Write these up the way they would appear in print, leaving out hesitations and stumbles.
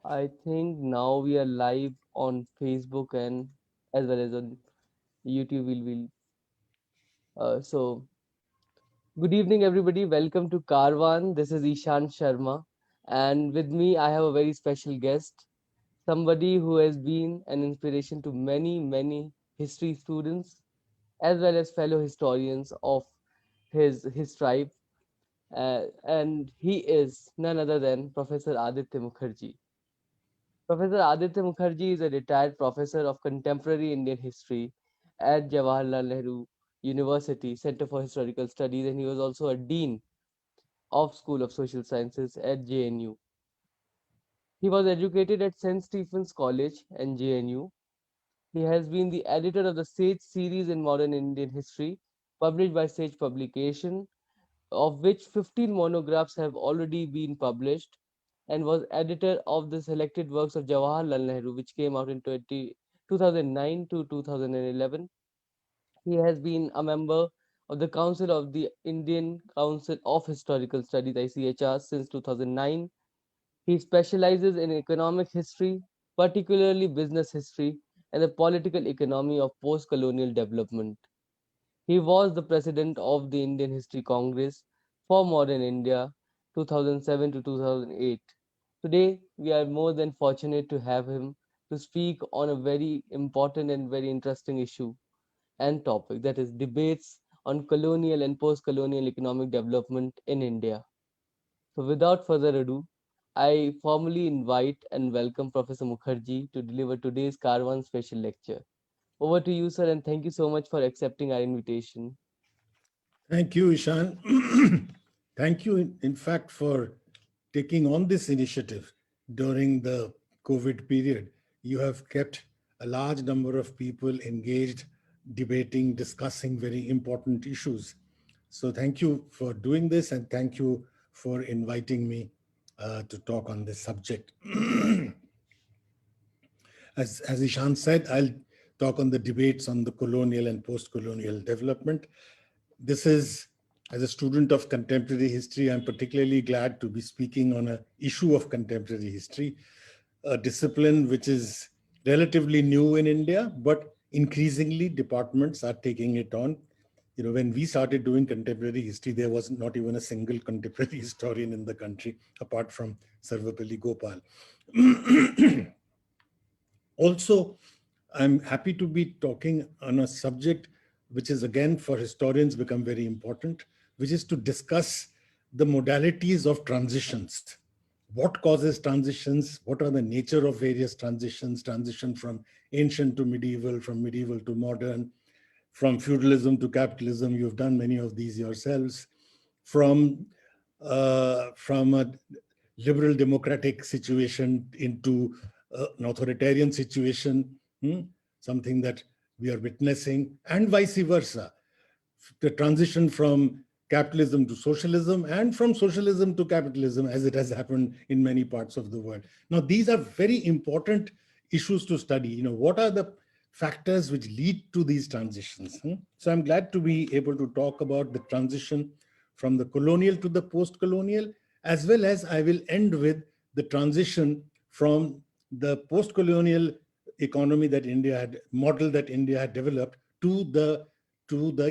I think now we are live on Facebook and as well as on YouTube. So good evening, everybody. Welcome to Karwan. This is Ishan Sharma, and with me I have a very special guest, somebody who has been an inspiration to many history students as well as fellow historians of his tribe, and he is none other than Professor Aditya Mukherjee. Professor Aditya Mukherjee is a retired professor of contemporary Indian history at Jawaharlal Nehru University Center for Historical Studies, and he was also a dean of School of Social Sciences at JNU. He was educated at St. Stephen's College and JNU. He has been the editor of the Sage series in modern Indian history, published by Sage Publication, of which 15 monographs have already been published, and was editor of the selected works of Jawaharlal Nehru, which came out in 2009 to 2011. He has been a member of the Council of the Indian Council of Historical Studies ICHR since 2009. He specializes in economic history, particularly business history, and the political economy of post colonial development. He was the president of the Indian History Congress for Modern India 2007 to 2008. Today, we are more than fortunate to have him to speak on a very important and very interesting issue and topic, that is debates on colonial and post-colonial economic development in India. So without further ado, I formally invite and welcome Professor Mukherjee to deliver today's Karwan special lecture. Over to you, sir, and thank you so much for accepting our invitation. Thank you, Ishan. Thank you, in fact, for taking on this initiative during the COVID period. You have kept a large number of people engaged, debating, discussing very important issues. So, thank you for doing this, and thank you for inviting me to talk on this subject. As Ishan said, I'll talk on the debates on the colonial and post colonial development. This is, as a student of contemporary history, I'm particularly glad to be speaking on an issue of contemporary history, a discipline which is relatively new in India, but increasingly departments are taking it on. You know, when we started doing contemporary history, there was not even a single contemporary historian in the country, apart from Sarvapalli Gopal. Also, I'm happy to be talking on a subject which is again for historians become very important, which is to discuss the modalities of transitions. What causes transitions? What are the nature of various transitions? Transition from ancient to medieval, from medieval to modern, from feudalism to capitalism. You've done many of these yourselves. From a liberal democratic situation into an authoritarian situation, something that we are witnessing, and vice versa. The transition from capitalism to socialism and from socialism to capitalism, as it has happened in many parts of the world. Now, these are very important issues to study. You know, what are the factors which lead to these transitions? So I'm glad to be able to talk about the transition from the colonial to the post-colonial, as well as I will end with the transition from the post-colonial economy that India had, model that India had developed to the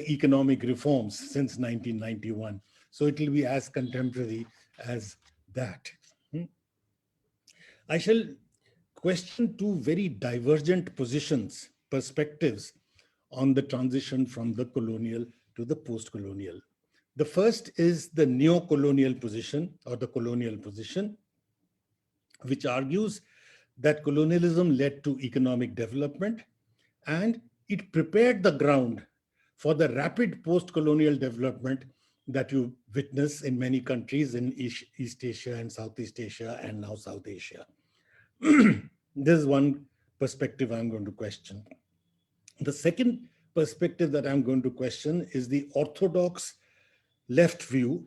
economic reforms since 1991. So it will be as contemporary as that. I shall question two very divergent positions, perspectives on the transition from the colonial to the post-colonial. The first is the neo-colonial position or the colonial position, which argues that colonialism led to economic development and it prepared the ground for the rapid post-colonial development that you witness in many countries in East Asia and Southeast Asia and now South Asia. This is one perspective I'm going to question. The second perspective that I'm going to question is the orthodox left view.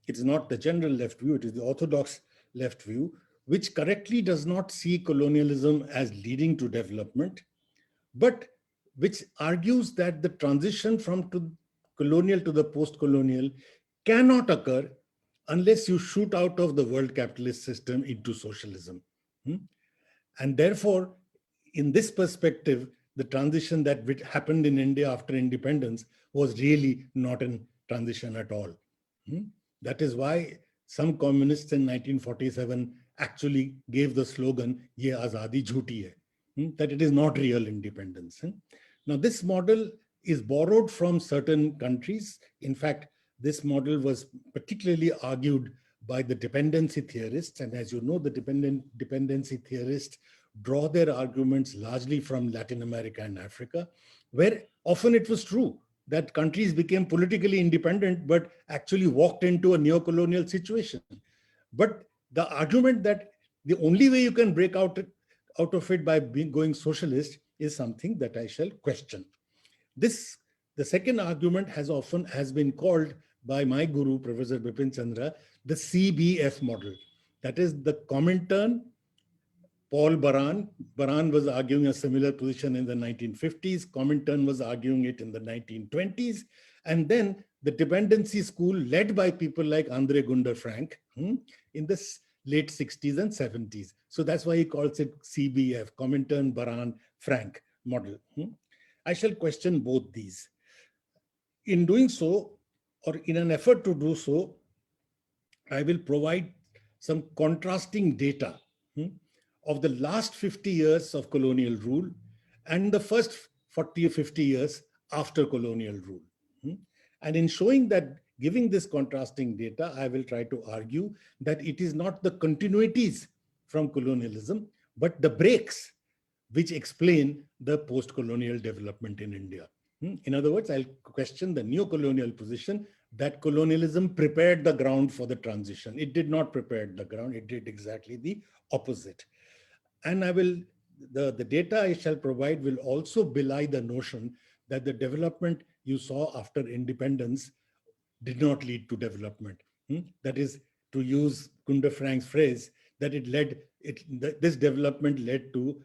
It's not the general left view, it is the orthodox left view, which correctly does not see colonialism as leading to development, but which argues that the transition from colonial to the post-colonial cannot occur unless you shoot out of the world capitalist system into socialism. Hmm? And therefore, in this perspective, the transition that happened in India after independence was really not a transition at all. Hmm? That is why some communists in 1947 actually gave the slogan, "Ye azadi jhooti hai," that it is not real independence. Now, this model is borrowed from certain countries. In fact, this model was particularly argued by the dependency theorists. And as you know, the dependency theorists draw their arguments largely from Latin America and Africa, where often it was true that countries became politically independent, but actually walked into a neo-colonial situation. But the argument that the only way you can break out of it by going socialist is something that I shall question. This, the second argument has been called by my guru, Professor Bipin Chandra, the CBF model. That is the Comintern. Paul Baran was arguing a similar position in the 1950s. Comintern was arguing it in the 1920s. And then the dependency school led by people like Andre Gunder Frank in the late 60s and 70s. So that's why he calls it CBF, Comintern, Baran, Frank model. I shall question both these. In doing so, or in an effort to do so, I will provide some contrasting data of the last 50 years of colonial rule and the first 40 or 50 years after colonial rule. And in showing that, giving this contrasting data, I will try to argue that it is not the continuities from colonialism, but the breaks which explain the post-colonial development in India. In other words, I'll question the neo-colonial position that colonialism prepared the ground for the transition. It did not prepare the ground, it did exactly the opposite. And the data I shall provide will also belie the notion that the development you saw after independence did not lead to development. That is, to use Gunder Frank's phrase, that this development led to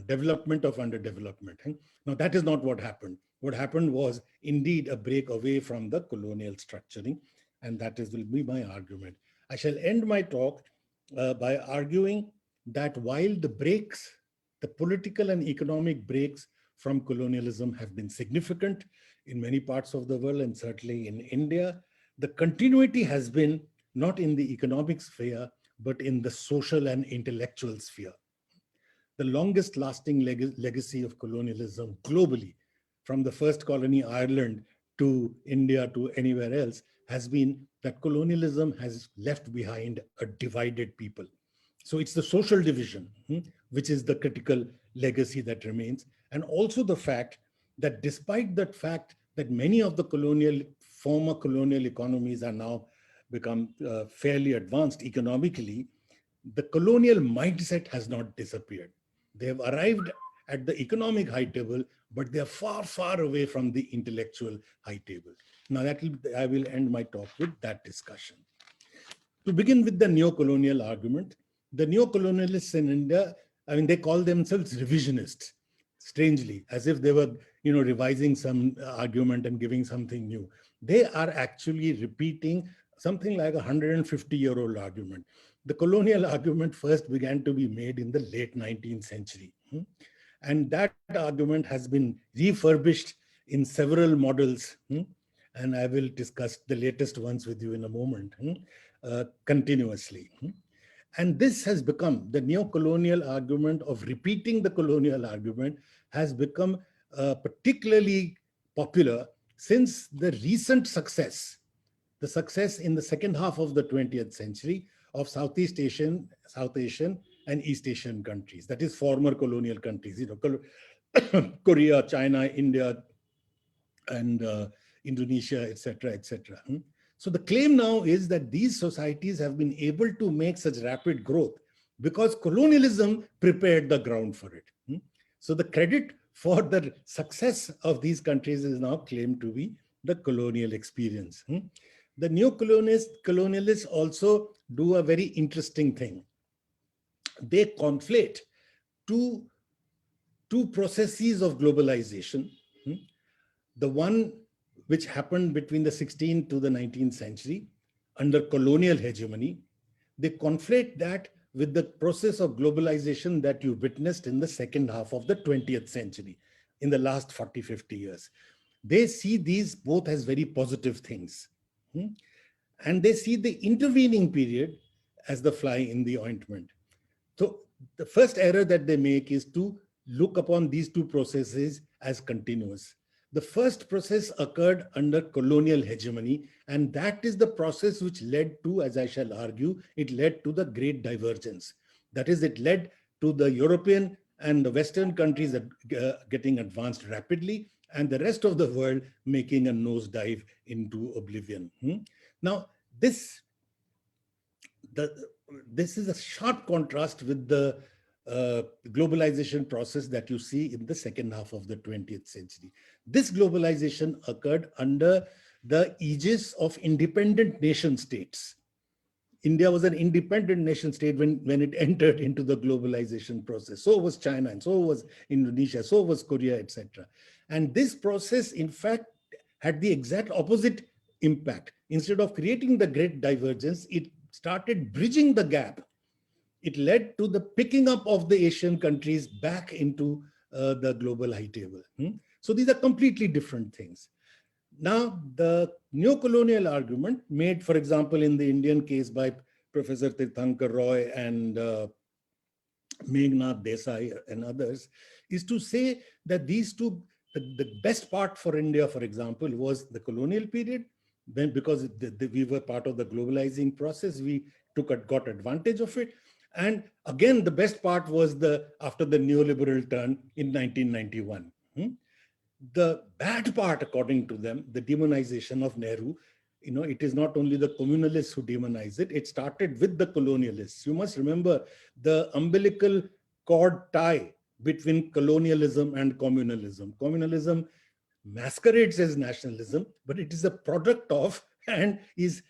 development of underdevelopment. Now, that is not what happened. What happened was indeed a break away from the colonial structuring, and will be my argument. I shall end my talk by arguing that while the political and economic breaks from colonialism have been significant in many parts of the world and certainly in India, the continuity has been not in the economic sphere, but in the social and intellectual sphere. The longest lasting legacy of colonialism globally, from the first colony Ireland to India to anywhere else, has been that colonialism has left behind a divided people. So it's the social division, which is the critical legacy that remains. And also the fact that despite that fact that many of the former colonial economies are now become fairly advanced economically, the colonial mindset has not disappeared. They have arrived at the economic high table, but they are far, far away from the intellectual high table. Now I will end my talk with that discussion. To begin with the neo-colonial argument, the neo-colonialists in India, they call themselves revisionists, strangely, as if they were, revising some argument and giving something new. They are actually repeating something like a 150-year-old argument. The colonial argument first began to be made in the late 19th century. And that argument has been refurbished in several models. And I will discuss the latest ones with you in a moment, continuously. And this has become, the neo-colonial argument of repeating the colonial argument has become particularly popular since the recent success, the success in the second half of the 20th century of Southeast Asian and East Asian countries, that is former colonial countries, Korea, China, India, and Indonesia, etc., etc. So the claim now is that these societies have been able to make such rapid growth because colonialism prepared the ground for it. So the credit for the success of these countries is now claimed to be the colonial experience. The neo-colonialists also do a very interesting thing. They conflate two processes of globalization. The one which happened between the 16th to the 19th century under colonial hegemony, they conflate that with the process of globalization that you witnessed in the second half of the 20th century, in the last 40, 50 years. They see these both as very positive things. Hmm? And they see the intervening period as the fly in the ointment. So the first error that they make is to look upon these two processes as continuous. The first process occurred under colonial hegemony, and that is the process which led to, as I shall argue, it led to the great divergence. That is, it led to the European and the Western countries getting advanced rapidly, and the rest of the world making a nosedive into oblivion. Now, this the, this is a sharp contrast with the globalization process that you see in the second half of the 20th century. This globalization occurred under the aegis of independent nation states. India was an independent nation state when it entered into the globalization process. So was China, and so was Indonesia, so was Korea, etc. And this process, in fact, had the exact opposite impact. Instead of creating the great divergence, it started bridging the gap. It led to the picking up of the Asian countries back into the global high table. So these are completely different things. Now, the neo-colonial argument made, for example, in the Indian case by Professor Tirthankar Roy and Meghnad Desai and others, is to say that these two, the best part for India, for example, was the colonial period. Then, because we were part of the globalizing process, we got advantage of it. And again, the best part was after the neoliberal turn in 1991. The bad part, according to them, the demonization of Nehru, it is not only the communalists who demonize it, it started with the colonialists. You must remember the umbilical cord tie between colonialism and communalism. Communalism masquerades as nationalism, but it is a product of and is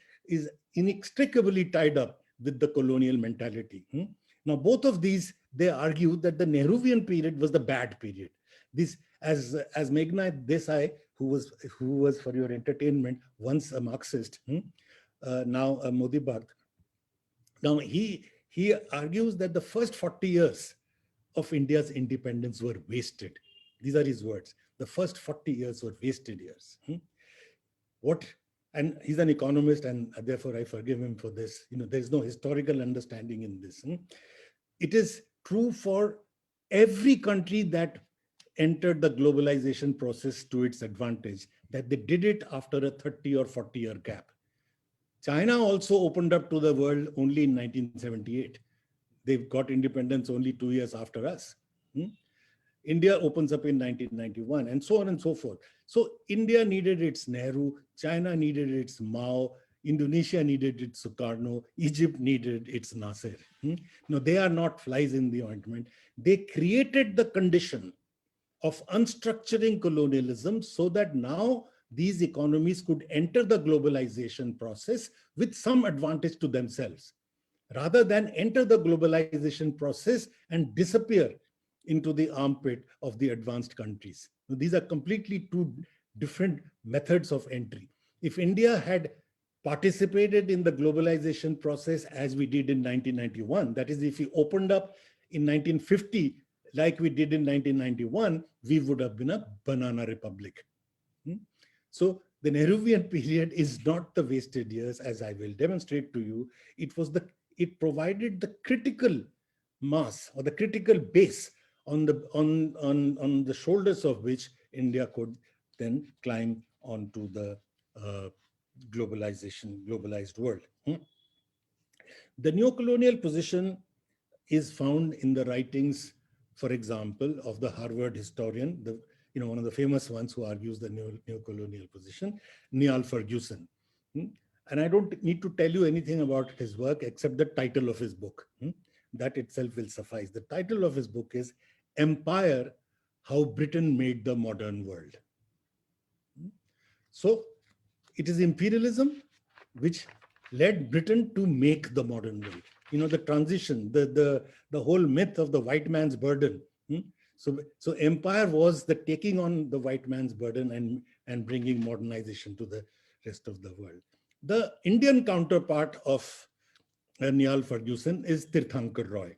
inextricably tied up with the colonial mentality. Now, both of these, they argue that the Nehruvian period was the bad period. This, as Meghnad Desai, who was for your entertainment once a Marxist, now a Modi Bhakt. Now he argues that the first 40 years of India's independence were wasted. These are his words. The first 40 years were wasted years. And he's an economist, and therefore I forgive him for this. There's no historical understanding in this. It is true for every country that entered the globalization process to its advantage, that they did it after a 30 or 40-year gap. China also opened up to the world only in 1978. They got independence only 2 years after us. India opens up in 1991, and so on and so forth. So India needed its Nehru, China needed its Mao, Indonesia needed its Sukarno, Egypt needed its Nasser. No, they are not flies in the ointment. They created the condition of unstructuring colonialism so that now these economies could enter the globalization process with some advantage to themselves, rather than enter the globalization process and disappear into the armpit of the advanced countries. These are completely two different methods of entry. If India had participated in the globalization process as we did in 1991, that is, if we opened up in 1950 like we did in 1991, we would have been a banana republic. So the Nehruvian period is not the wasted years, as I will demonstrate to you. It provided the critical mass or the critical base on the shoulders of which India could then climb onto the globalized world. The neo-colonial position is found in the writings, for example, of the Harvard historian, one of the famous ones who argues the neo-colonial position, Niall Ferguson. And I don't need to tell you anything about his work except the title of his book. That itself will suffice. The title of his book is Empire, How Britain Made the Modern World. So it is imperialism which led Britain to make the modern world. The transition, the whole myth of the white man's burden. So empire was the taking on the white man's burden and bringing modernization to the rest of the world. The Indian counterpart of Niall Ferguson, is Tirthankar Roy.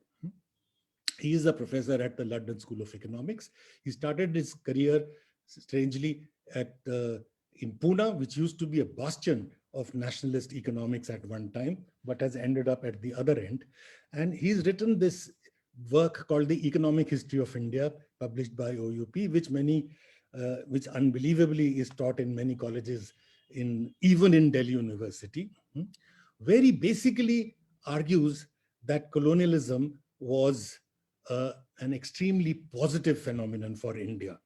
He is a professor at the London School of Economics. He started his career, strangely, at in Pune, which used to be a bastion of nationalist economics at one time, but has ended up at the other end. And he's written this work called The Economic History of India, published by OUP, which unbelievably is taught in many colleges, even in Delhi University, where he basically argues that colonialism was an extremely positive phenomenon for India.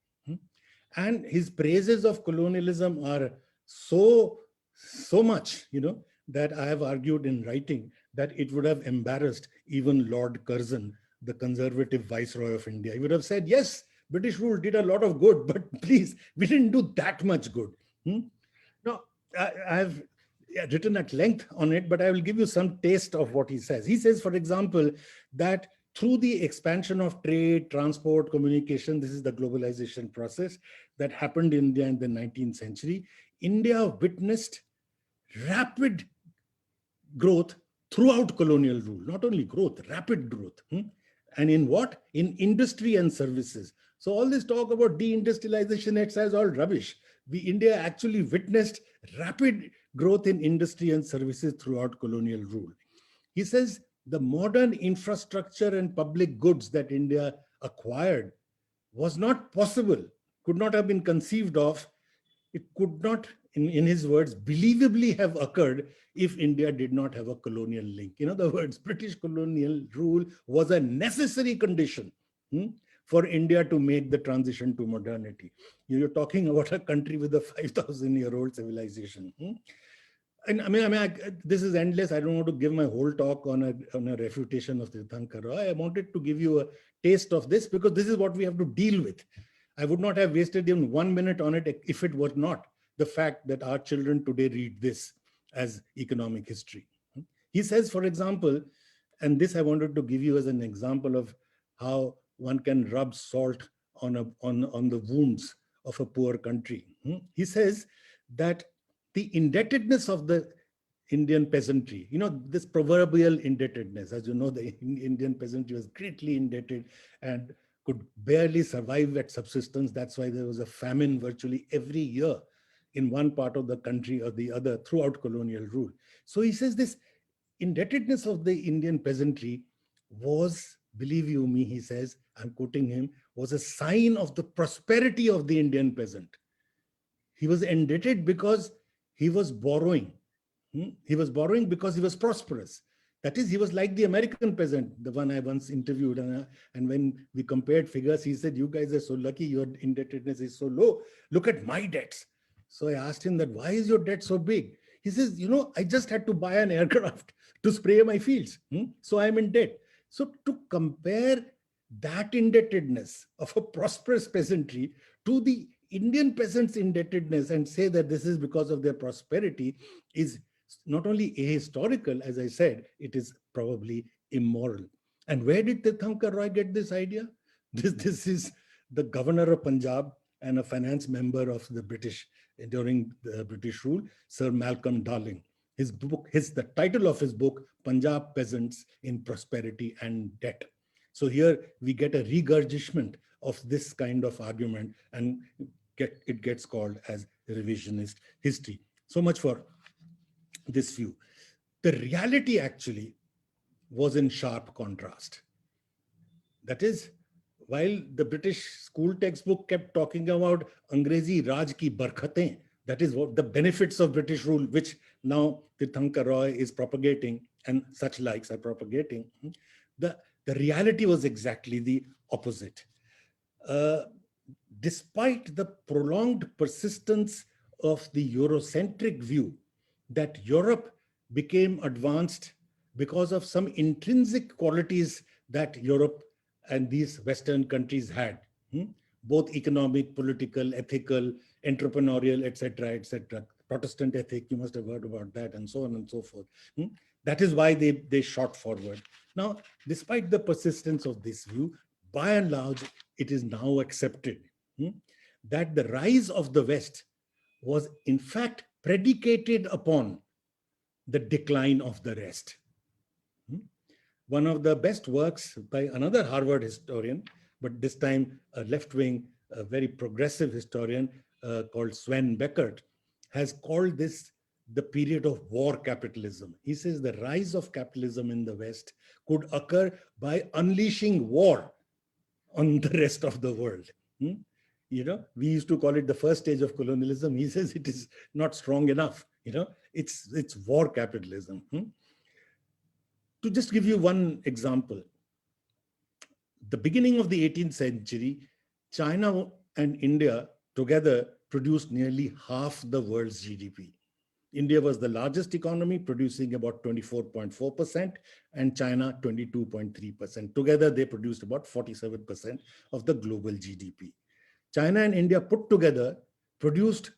And his praises of colonialism are so much, that I have argued in writing that it would have embarrassed even Lord Curzon, the conservative viceroy of India. He would have said, yes, British rule did a lot of good, but please, we didn't do that much good. Now, I have written at length on it, but I will give you some taste of what he says. He says, for example, that through the expansion of trade, transport, communication, this is the globalization process that happened in India in the 19th century, India witnessed rapid growth throughout colonial rule. Not only growth, rapid growth. And in what? In industry and services. So all this talk about deindustrialization, it says all rubbish. India actually witnessed rapid growth in industry and services throughout colonial rule. He says the modern infrastructure and public goods that India acquired was not possible, could not have been conceived of. It could not, in his words, believably have occurred if India did not have a colonial link. In other words, British colonial rule was a necessary condition for India to make the transition to modernity. You're talking about a country with a 5,000-year-old civilization. And this is endless. I don't want to give my whole talk on a refutation of Tirthankar Roy. I wanted to give you a taste of this because this is what we have to deal with. I would not have wasted even 1 minute on it if it were not the fact that our children today read this as economic history. He says, for example, and this I wanted to give you as an example of how one can rub salt on the wounds of a poor country. He says that the indebtedness of the Indian peasantry, this proverbial indebtedness, as you know, the Indian peasantry was greatly indebted and could barely survive at subsistence. That's why there was a famine virtually every year in one part of the country or the other throughout colonial rule. So he says this indebtedness of the Indian peasantry was, believe you me, he says, I'm quoting him, was a sign of the prosperity of the Indian peasant. He was indebted because he was borrowing. He was borrowing because he was prosperous. That is, he was like the American peasant, the one I once interviewed. And when we compared figures, he said, you guys are so lucky, your indebtedness is so low. Look at my debts. So I asked him that, why is your debt so big? He says, I just had to buy an aircraft to spray my fields. So I'm in debt. So to compare that indebtedness of a prosperous peasantry to the Indian peasants' indebtedness and say that this is because of their prosperity is not only ahistorical, as I said, it is probably immoral. And where did Tirthankar Roy get this idea? This is the governor of Punjab and a finance member of the British during the British rule, Sir Malcolm Darling. The title of his book, Punjab Peasants in Prosperity and Debt. So here we get a regurgitament of this kind of argument, and it gets called as revisionist history. So much for this view. The reality actually was in sharp contrast. That is, while the British school textbook kept talking about Angrezi Raj ki barkatein, that is what the benefits of British rule, which now Tirthankar Roy is propagating and such likes are propagating, the reality was exactly the opposite. Despite the prolonged persistence of the Eurocentric view that Europe became advanced because of some intrinsic qualities that Europe and these Western countries had, both economic, political, ethical, entrepreneurial, etc., etc. Protestant ethic, you must have heard about that, and so on and so forth. That is why they shot forward. Now, despite the persistence of this view, by and large, it is now accepted that the rise of the West was in fact predicated upon the decline of the rest. Hmm? One of the best works by another Harvard historian, but this time a left-wing, a very progressive historian called Sven Beckert, has called this the period of war capitalism. He says the rise of capitalism in the West could occur by unleashing war on the rest of the world. Hmm? We used to call it the first stage of colonialism. He says it is not strong enough. It's war capitalism. To just give you one example, the beginning of the 18th century, China and India together produced nearly half the world's GDP. India was the largest economy, producing about 24.4%, and China 22.3%. Together, they produced about 47% of the global GDP. China and India put together produced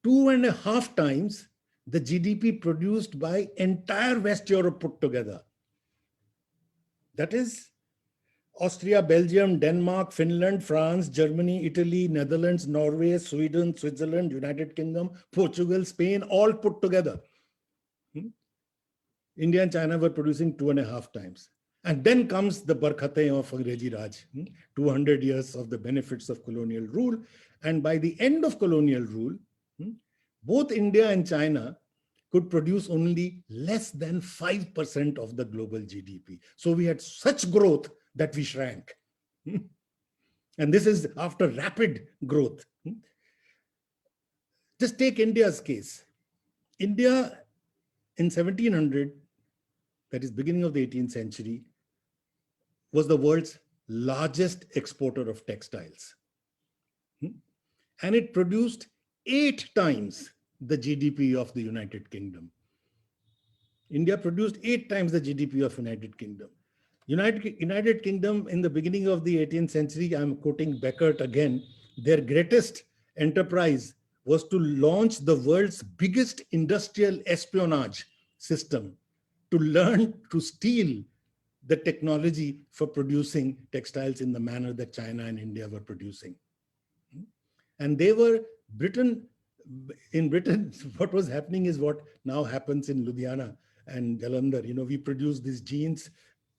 2.5 times the GDP produced by entire West Europe put together. That is Austria, Belgium, Denmark, Finland, France, Germany, Italy, Netherlands, Norway, Sweden, Switzerland, United Kingdom, Portugal, Spain, all put together. India and China were producing 2.5 times. And then comes the Barkhate of Angrezi Raj, 200 years of the benefits of colonial rule. And by the end of colonial rule, both India and China could produce only less than 5% of the global GDP. So we had such growth that we shrank. And this is after rapid growth. Just take India's case. India in 1700, that is beginning of the 18th century, was the world's largest exporter of textiles. And it produced 8 times the GDP of the United Kingdom. India produced 8 times the GDP of United Kingdom. United Kingdom in the beginning of the 18th century, I'm quoting Beckert again, their greatest enterprise was to launch the world's biggest industrial espionage system to learn to steal the technology for producing textiles in the manner that China and India were producing. And in Britain, what was happening is what now happens in Ludhiana and Jalandhar. We produce these jeans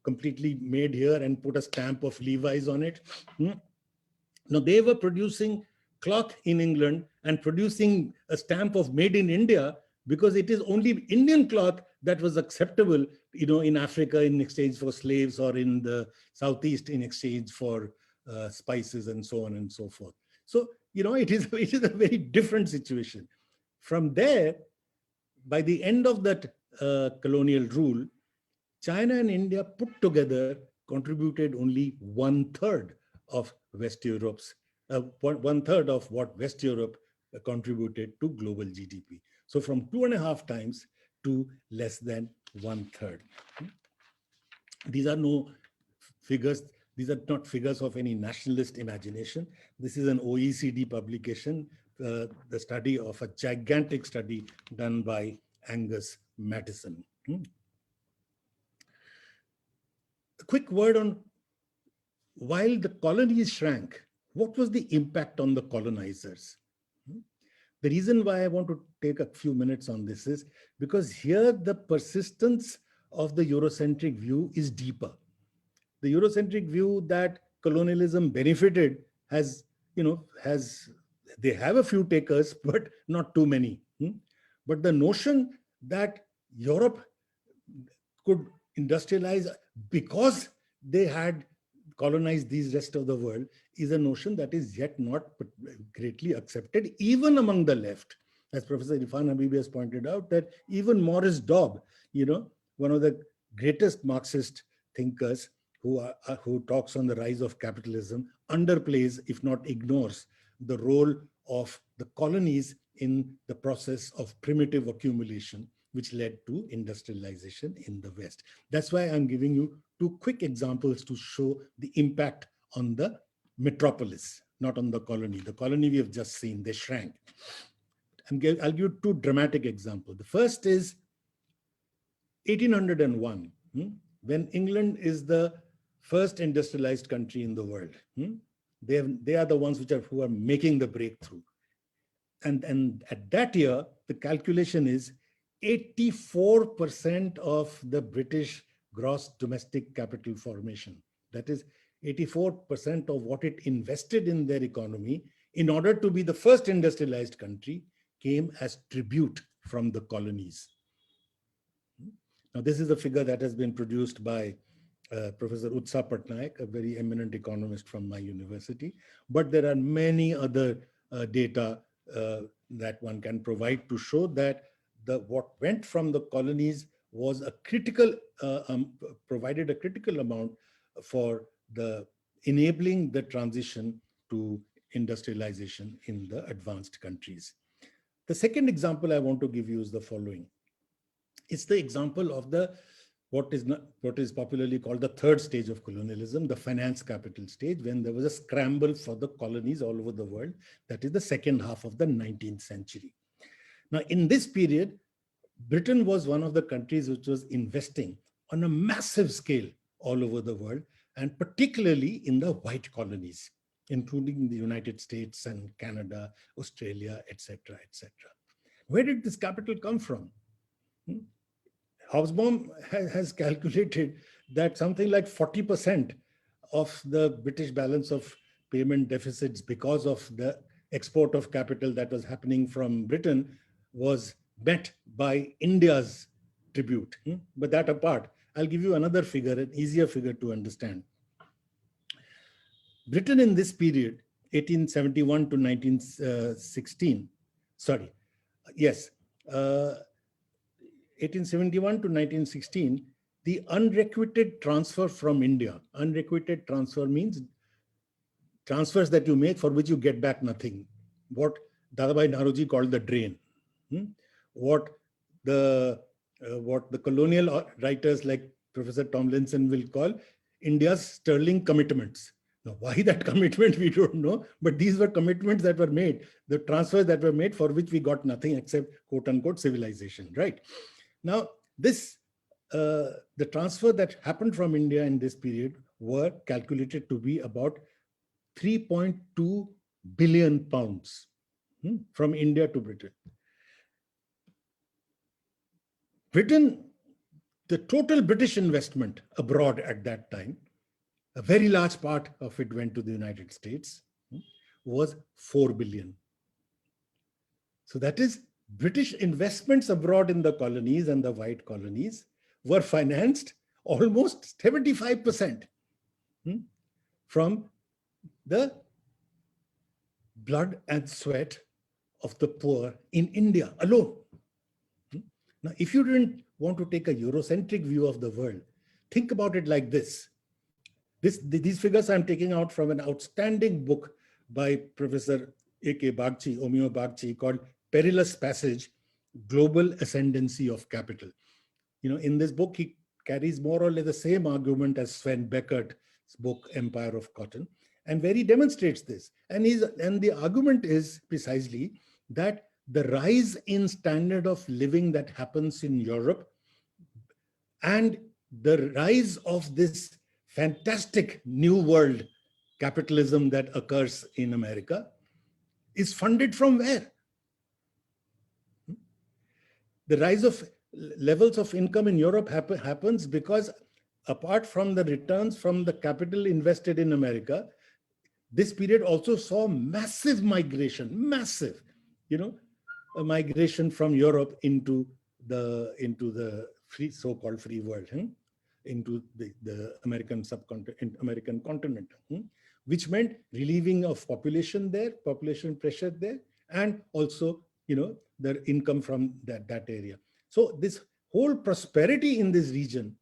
completely made here and put a stamp of Levi's on it. Now they were producing cloth in England and producing a stamp of made in India because it is only Indian cloth that was acceptable, in Africa in exchange for slaves, or in the Southeast in exchange for spices and so on and so forth. So, it is a very different situation. From there, by the end of that colonial rule, China and India put together contributed only 1/3 of West Europe's, 1/3 of what West Europe contributed to global GDP. So from 2.5 times to less than 1/3. These are no figures. These are not figures of any nationalist imagination. This is an OECD publication, the study of a gigantic study done by Angus Maddison. A quick word on, while the colonies shrank, what was the impact on the colonizers? The reason why I want to take a few minutes on this is because here the persistence of the Eurocentric view is deeper. The Eurocentric view that colonialism benefited they have a few takers, but not too many. But the notion that Europe could industrialize because they had colonized these rest of the world is a notion that is yet not greatly accepted, even among the left. As Professor Irfan Habibi has pointed out, that even Morris Dobb, one of the greatest Marxist thinkers who talks on the rise of capitalism, underplays, if not ignores, the role of the colonies in the process of primitive accumulation, which led to industrialization in the West. That's why I'm giving you two quick examples to show the impact on the metropolis, not on the colony. The colony we have just seen, they shrank. I'll give two dramatic examples. The first is 1801, when England is the first industrialized country in the world. They are the ones who are making the breakthrough. And at that year, the calculation is 84% of the British gross domestic capital formation. That is 84% of what it invested in their economy in order to be the first industrialized country came as tribute from the colonies. Now, this is a figure that has been produced by Professor Utsa Patnaik, a very eminent economist from my university. But there are many other data that one can provide to show that what went from the colonies was a critical, provided a critical amount for the enabling the transition to industrialization in the advanced countries. The second example I want to give you is the following. It's the example of what is popularly called the third stage of colonialism, the finance capital stage, when there was a scramble for the colonies all over the world. That is the second half of the 19th century. Now, in this period, Britain was one of the countries which was investing on a massive scale all over the world, and particularly in the white colonies, including the United States and Canada, Australia, etc., etc. Where did this capital come from? Hobsbawm has calculated that something like 40% of the British balance of payment deficits because of the export of capital that was happening from Britain was met by India's tribute. But that apart, I'll give you another figure, an easier figure to understand. Britain in this period, 1871 to 1916, sorry, yes, 1871 to 1916, the unrequited transfer from India, unrequited transfer means transfers that you make for which you get back nothing. What Dadabhai Naoroji called the drain. What the colonial writers like Professor Tomlinson will call India's sterling commitments. Now, why that commitment, we don't know, but these were commitments that were made, the transfers that were made for which we got nothing except quote unquote civilization, right? Now, the transfer that happened from India in this period were calculated to be about 3.2 billion pounds from India to Britain. The total British investment abroad at that time, a very large part of it went to the United States, was 4 billion. So that is British investments abroad in the colonies and the white colonies were financed almost 75% from the blood and sweat of the poor in India alone. Now, if you didn't want to take a Eurocentric view of the world, think about it like this. These figures I'm taking out from an outstanding book by Professor A.K. Bagchi, Omeo Bagchi, called Perilous Passage, Global Ascendancy of Capital. In this book, he carries more or less the same argument as Sven Beckert's book, Empire of Cotton, and where he demonstrates this. And the argument is precisely that the rise in standard of living that happens in Europe and the rise of this fantastic new world capitalism that occurs in America is funded from where? The rise of levels of income in Europe happens because apart from the returns from the capital invested in America, this period also saw massive migration, a migration from Europe into the so-called free world, into the American subcontinent, American continent, which meant relieving of population pressure there, and also, their income from that area. So this whole prosperity in this region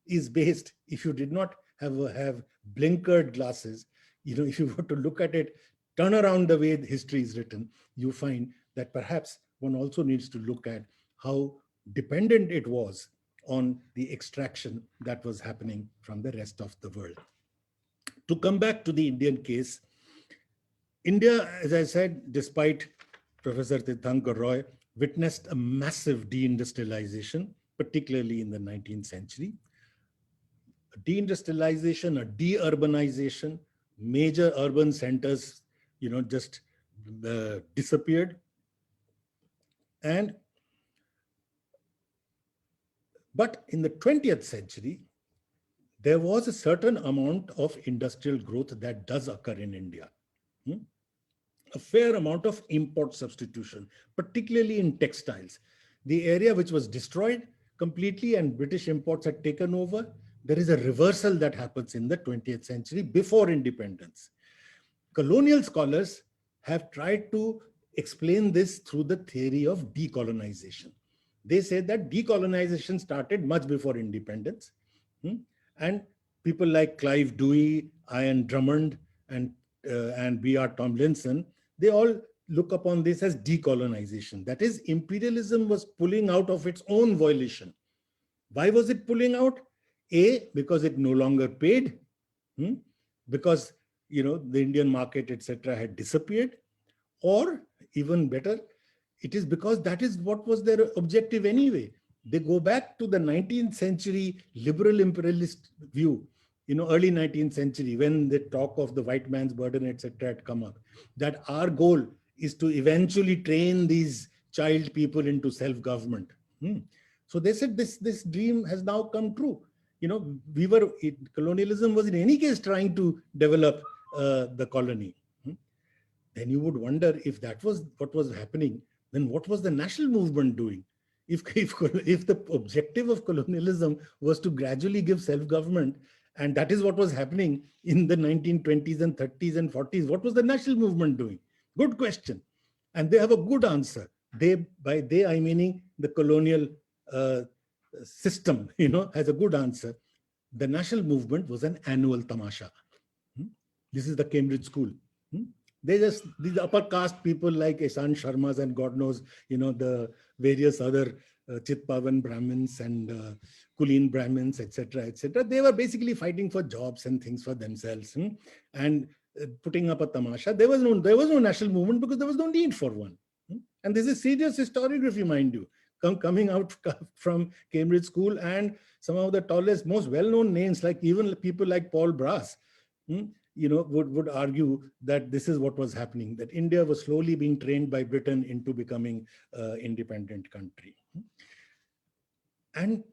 is based, if you did not have blinkered glasses, if you were to look at it, turn around the way history is written, you find that perhaps one also needs to look at how dependent it was on the extraction that was happening from the rest of the world. To come back to the Indian case, India, as I said, despite Professor Tirthankar Roy, witnessed a massive deindustrialization, particularly in the 19th century. Deindustrialization, a deurbanization, major urban centers, just disappeared. And But in the 20th century, there was a certain amount of industrial growth that does occur in India. Hmm? A fair amount of import substitution, particularly in textiles. The area which was destroyed completely and British imports had taken over, there is a reversal that happens in the 20th century before independence. Colonial scholars have tried to explain this through the theory of decolonization. They say that decolonization started much before independence. Hmm? And people like Clive Dewey, Ian Drummond, and B.R. Tomlinson, they all look upon this as decolonization. That is, imperialism was pulling out of its own volition. Why was it pulling out? A, because it no longer paid, hmm? Because the Indian market, etc., had disappeared, or even better, it is because that is what was their objective anyway. They go back to the 19th century liberal imperialist view, early 19th century, when the talk of the white man's burden, etc., had come up, that our goal is to eventually train these child people into self-government. So they said this dream has now come true. Colonialism was in any case trying to develop the colony. Then you would wonder, if that was what was happening, then what was the national movement doing? If the objective of colonialism was to gradually give self-government, and that is what was happening in the 1920s and 30s and 40s, what was the national movement doing? Good question. And they have a good answer. By they, I meaning the colonial system, has a good answer. The national movement was an annual tamasha. This is the Cambridge School. These upper caste people like Ishan Sharmas and God knows, the various other Chitpavan Brahmins and Kulin Brahmins, etc., etc. They were basically fighting for jobs and things for themselves, and putting up a tamasha. There was no national movement because there was no need for one. And this is serious historiography, mind you, coming out from Cambridge School, and some of the tallest, most well-known names, like even people like Paul Brass, would argue that this is what was happening, that India was slowly being trained by Britain into becoming an independent country. And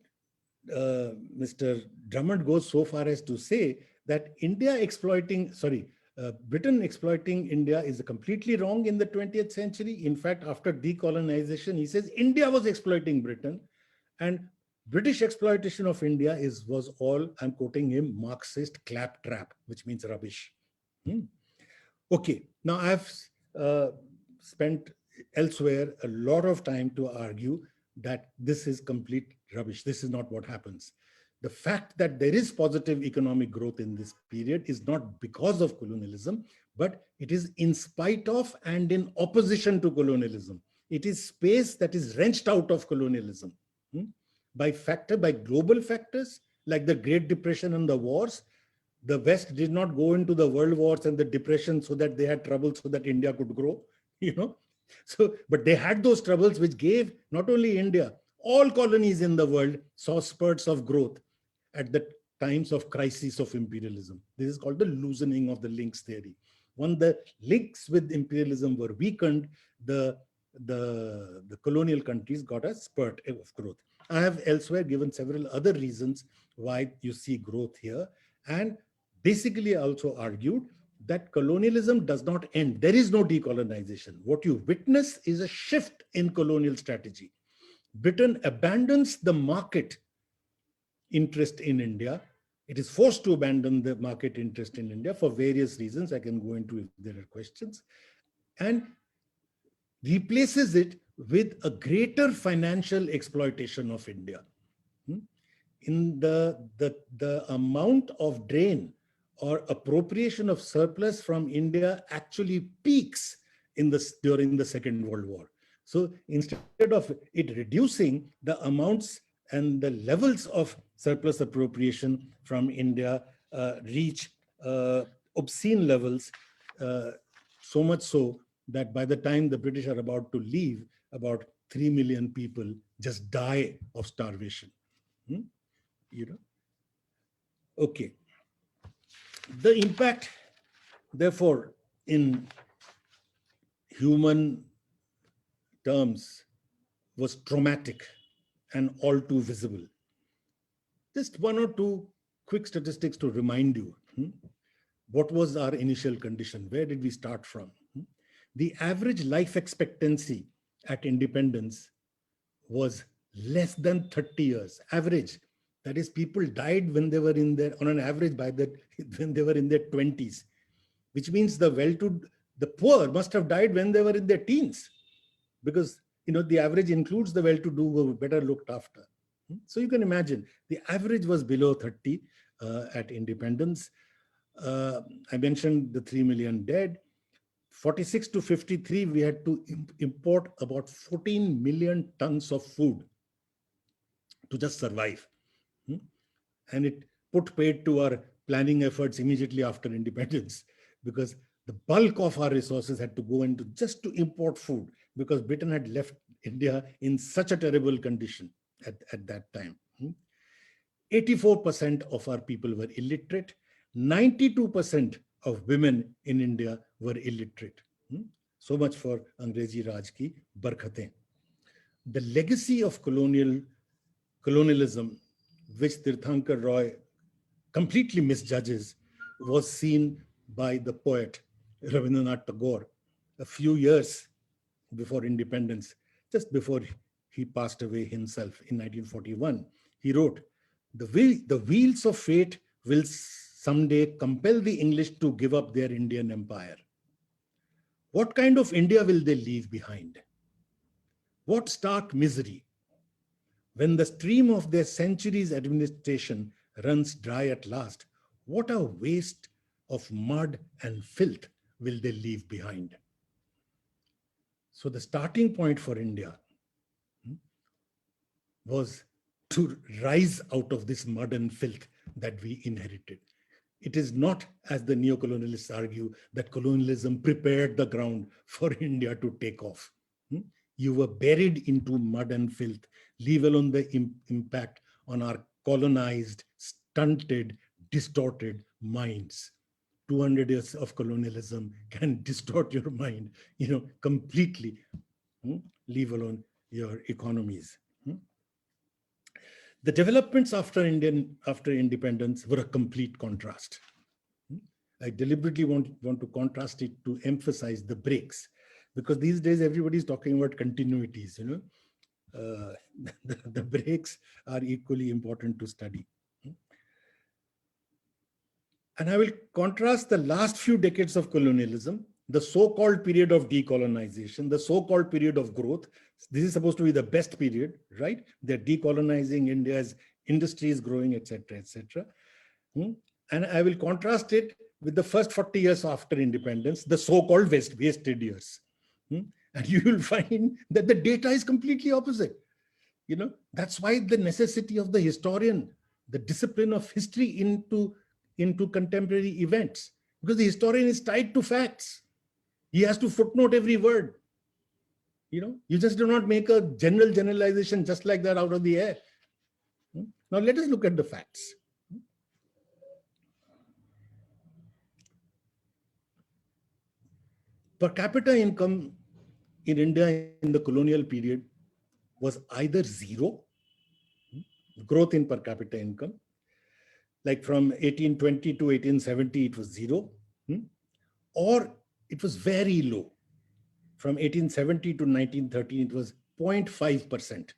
Mr. Drummond goes so far as to say that Britain exploiting India is completely wrong in the 20th century. In fact, after decolonization, he says India was exploiting Britain, and British exploitation of India was all, I'm quoting him, Marxist claptrap, which means rubbish. Okay, now I've spent elsewhere a lot of time to argue that this is complete rubbish. This is not what happens. The fact that there is positive economic growth in this period is not because of colonialism, but it is in spite of and in opposition to colonialism. It is space that is wrenched out of colonialism. By global factors like the Great Depression and the wars. The West did not go into the world wars and the depression so that they had trouble so that India could grow, So, but they had those troubles which gave not only India, all colonies in the world saw spurts of growth at the times of crisis of imperialism. This is called the loosening of the links theory. When the links with imperialism were weakened, the colonial countries got a spurt of growth. I have elsewhere given several other reasons why you see growth here, and basically also argued that colonialism does not end. There is no decolonization. What you witness is a shift in colonial strategy. Britain abandons the market interest in India. It is forced to abandon the market interest in India for various reasons. I can go into if there are questions, and replaces it with a greater financial exploitation of India. In the amount of drain or appropriation of surplus from India actually peaks during the Second World War. So instead of it reducing, the amounts and the levels of surplus appropriation from India reach obscene levels, so much so that by the time the British are about to leave, about 3 million people just die of starvation. Okay. The impact, therefore, in human terms was traumatic and all too visible. Just one or two quick statistics to remind you. What was our initial condition? Where did we start from? The average life expectancy at independence was less than 30 years. Average. That is, people died when they were in their, on an average, by that when they were in their 20s, which means the poor must have died when they were in their teens, because the average includes the well-to-do who were better looked after. So you can imagine the average was below 30 at independence. I mentioned the 3 million dead. 46 to 53, we had to import about 14 million tons of food to just survive. And it put paid to our planning efforts immediately after independence, because the bulk of our resources had to go into just to import food, because Britain had left India in such a terrible condition at that time. 84% of our people were illiterate. 92% of women in India were illiterate. So much for Angrezi Raj ki barkatein. The legacy of colonialism, which Tirthankar Roy completely misjudges, was seen by the poet Rabindranath Tagore a few years before independence, just before he passed away himself in 1941. He wrote, the wheels of fate will someday compel the English to give up their Indian empire. What kind of India will they leave behind? What stark misery! When the stream of their centuries' administration runs dry at last, what a waste of mud and filth will they leave behind? So the starting point for India was to rise out of this mud and filth that we inherited. It is not, as the neocolonialists argue, that colonialism prepared the ground for India to take off. You were buried into mud and filth, leave alone the impact on our colonized, stunted, distorted minds. 200 years of colonialism can distort your mind, completely, leave alone your economies. The developments after independence were a complete contrast. I deliberately want to contrast it to emphasize the breaks, because these days everybody's talking about continuities. The breaks are equally important to study. And I will contrast the last few decades of colonialism, the so-called period of decolonization, the so-called period of growth. This is supposed to be the best period, right? They're decolonizing, India's industry is growing, etc., etc. And I will contrast it with the first 40 years after independence, the so-called wasted years. And you will find that the data is completely opposite. That's why the necessity of the historian, the discipline of history into contemporary events, because the historian is tied to facts. He has to footnote every word. You just do not make a generalization just like that out of the air. Now let us look at the facts. Per capita income in India in the colonial period was either zero, growth in per capita income, like from 1820 to 1870, it was zero, or it was very low. From 1870 to 1913, it was 0.5%.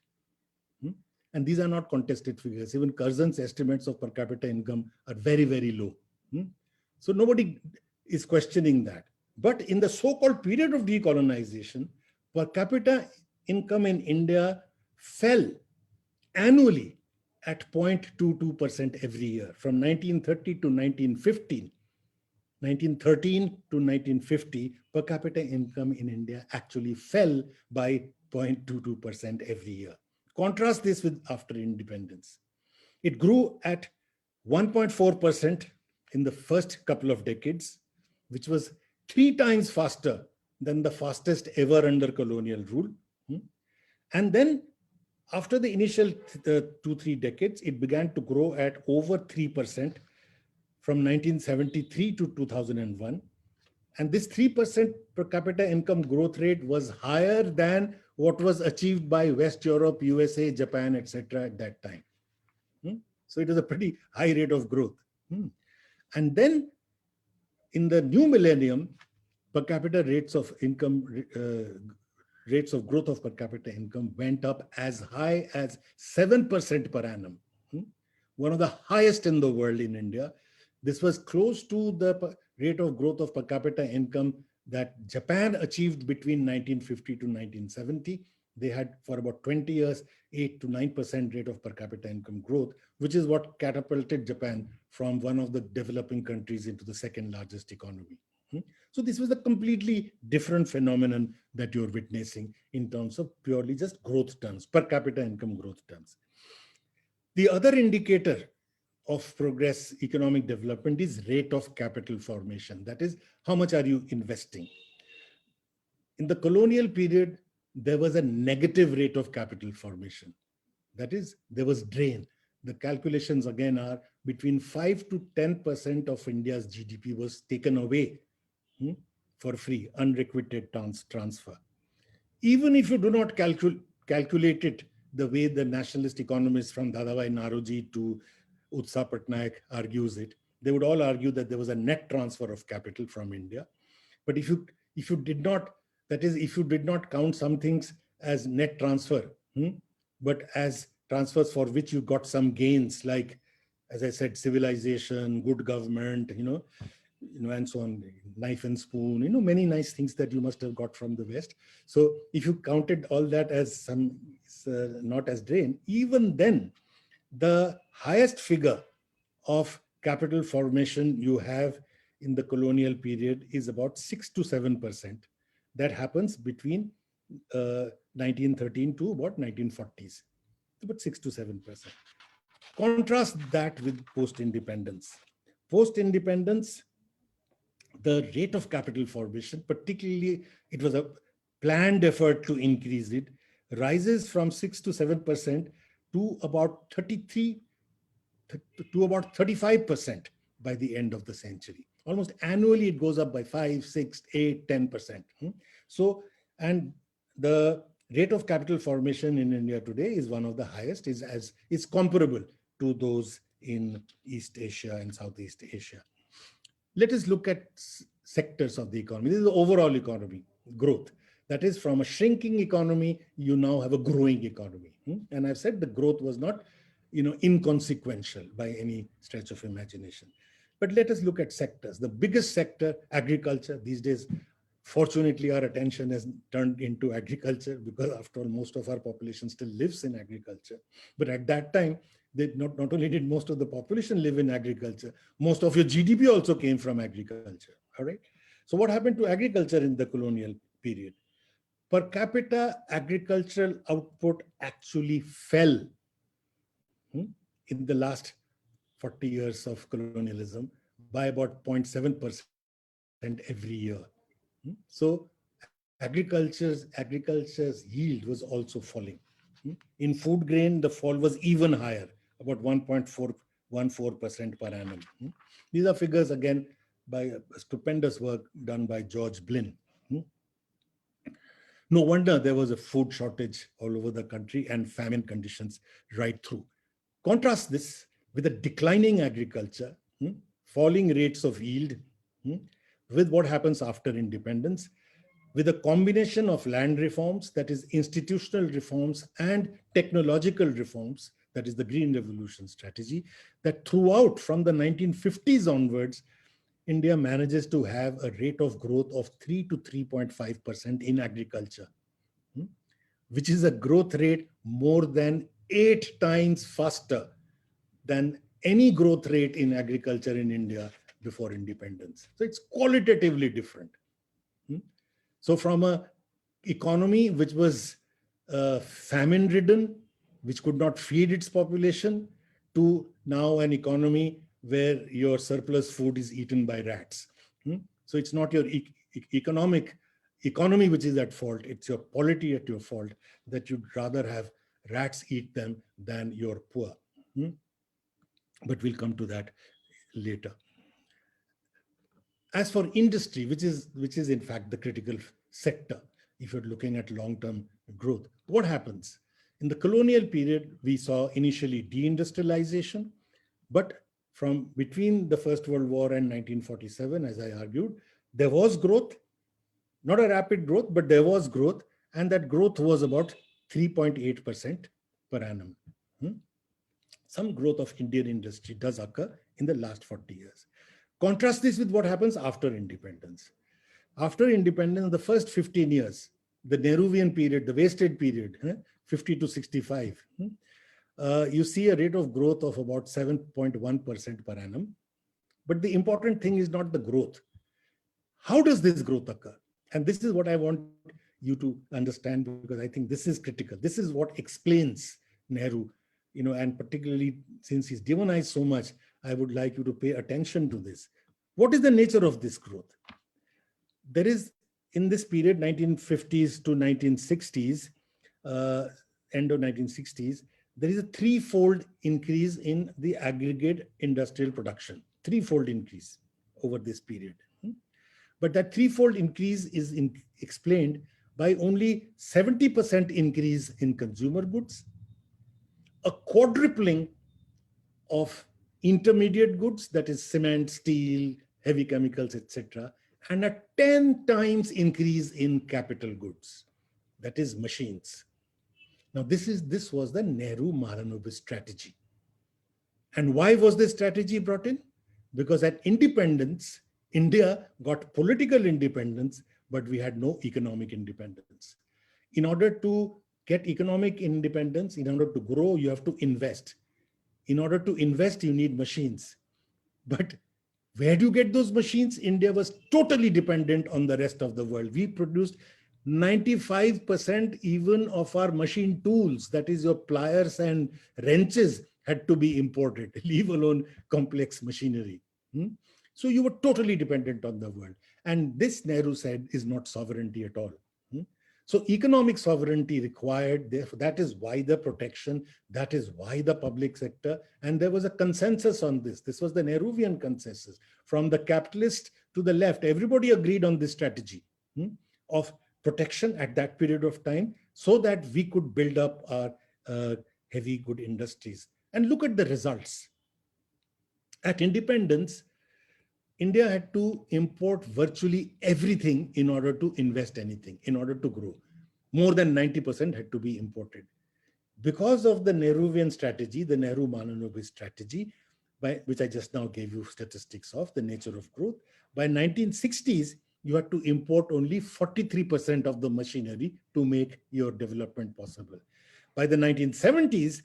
And these are not contested figures. Even Curzon's estimates of per capita income are very, very low. So nobody is questioning that. But in the so-called period of decolonization, per capita income in India fell annually at 0.22% every year from 1930 to 1915. 1913 to 1950, per capita income in India actually fell by 0.22% every year. Contrast this with after independence. It grew at 1.4% in the first couple of decades, which was 3 times faster than the fastest ever under colonial rule. And then after the initial 2-3 decades, it began to grow at over 3% from 1973 to 2001. And this 3% per capita income growth rate was higher than what was achieved by West Europe, USA, Japan, etc. at that time. So it was a pretty high rate of growth. And then in the new millennium, per capita rates of income, rates of growth of per capita income went up as high as 7% per annum. One of the highest in the world in India. This was close to the rate of growth of per capita income that Japan achieved between 1950 to 1970. They had for about 20 years, 8 to 9% rate of per capita income growth, which is what catapulted Japan from one of the developing countries into the second largest economy. So this was a completely different phenomenon that you're witnessing in terms of purely just growth terms, per capita income growth terms. The other indicator of progress, economic development, is rate of capital formation. That is, how much are you investing? In the colonial period, there was a negative rate of capital formation. That is, there was drain. The calculations again are between 5 to 10% of India's GDP was taken away for free, unrequited transfer. Even if you do not calculate it the way the nationalist economists from Dadabhai Naoroji to Utsa Patnaik argues it, they would all argue that there was a net transfer of capital from India. But if you did not, that is, if you did not count some things as net transfer, but as transfers for which you got some gains, like, as I said, civilization, good government, and so on, knife and spoon, many nice things that you must have got from the West. So if you counted all that as some, not as drain, even then, the highest figure of capital formation you have in the colonial period is about 6 to 7%. That happens between 1913 to about 1940s. About 6 to 7%. Contrast that with post-independence. Post-independence, the rate of capital formation, particularly it was a planned effort to increase it, rises from 6 to 7% to about 33 to about 35% by the end of the century. Almost annually, it goes up by 5, 6, 8, 10%. So, and the rate of capital formation in India today is one of the highest, is comparable to those in East Asia and Southeast Asia. Let us look at sectors of the economy. This is the overall economy growth. That is, from a shrinking economy, you now have a growing economy. And I've said the growth was not, inconsequential by any stretch of imagination. But let us look at sectors. The biggest sector, agriculture. These days, fortunately, our attention has turned into agriculture because, after all, most of our population still lives in agriculture. But at that time, not only did most of the population live in agriculture, most of your GDP also came from agriculture. All right. So what happened to agriculture in the colonial period? Per capita agricultural output actually fell in the last 40 years of colonialism by about 0.7% every year. So agriculture's yield was also falling. In food grain, the fall was even higher, about 1.414% per annum. These are figures, again, by a stupendous work done by George Blinn. No wonder there was a food shortage all over the country and famine conditions right through. Contrast this with a declining agriculture, falling rates of yield, with what happens after independence, with a combination of land reforms, that is institutional reforms, and technological reforms, that is the Green Revolution strategy, that throughout from the 1950s onwards, India manages to have a rate of growth of 3 to 3.5% in agriculture, which is a growth rate more than 8 times faster than any growth rate in agriculture in India before independence. So it's qualitatively different. So from an economy which was famine-ridden, which could not feed its population, to now an economy where your surplus food is eaten by rats. So it's not your economy which is at fault, it's your polity at your fault, that you'd rather have rats eat them than you're poor. But we'll come to that later. As for industry, which is in fact the critical sector, if you're looking at long-term growth, what happens? In the colonial period, we saw initially deindustrialization, But from between the First World War and 1947, as I argued, there was growth, not a rapid growth, but there was growth. And that growth was about 3.8% per annum. Some growth of Indian industry does occur in the last 40 years. Contrast this with what happens after independence. After independence, the first 15 years, the Nehruvian period, the wasted period, 50 to 65, you see a rate of growth of about 7.1% per annum. But the important thing is not the growth. How does this growth occur? And this is what I want you to understand, because I think this is critical. This is what explains Nehru, and particularly since he's demonized so much, I would like you to pay attention to this. What is the nature of this growth? There is, in this period, 1950s to 1960s, end of 1960s, there is a threefold increase in the aggregate industrial production, threefold increase over this period. But that threefold increase is explained by only 70% increase in consumer goods, a quadrupling of intermediate goods, that is cement, steel, heavy chemicals, etc., and a 10 times increase in capital goods, that is machines. Now, this was the Nehru-Mahalanobis strategy. And why was this strategy brought in? Because at independence, India got political independence, but we had no economic independence. In order to get economic independence, in order to grow, you have to invest. In order to invest, you need machines. But where do you get those machines? India was totally dependent on the rest of the world. We produced 95% even of our machine tools, that is your pliers and wrenches, had to be imported, leave alone complex machinery. So you were totally dependent on the world. And this, Nehru said, is not sovereignty at all. So economic sovereignty required, therefore, that is why the protection, that is why the public sector, and there was a consensus on this. This was the Nehruvian consensus. From the capitalist to the left, everybody agreed on this strategy of protection at that period of time, so that we could build up our heavy good industries. And look at the results. At independence, India had to import virtually everything in order to invest anything, in order to grow. More than 90% had to be imported. Because of the Nehruvian strategy, the Nehru-Mahalanobis strategy, which I just now gave you statistics of, the nature of growth, by 1960s, you had to import only 43% of the machinery to make your development possible. By the 1970s,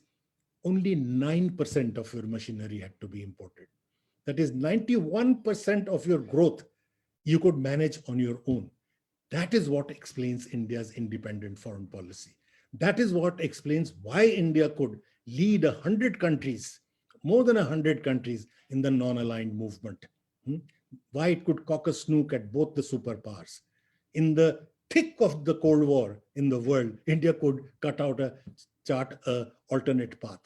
only 9% of your machinery had to be imported. That is 91% of your growth you could manage on your own. That is what explains India's independent foreign policy. That is what explains why India could lead 100 countries, more than 100 countries in the non-aligned movement. Why it could cock a snook at both the superpowers. In the thick of the Cold War in the world, India could chart an alternate path.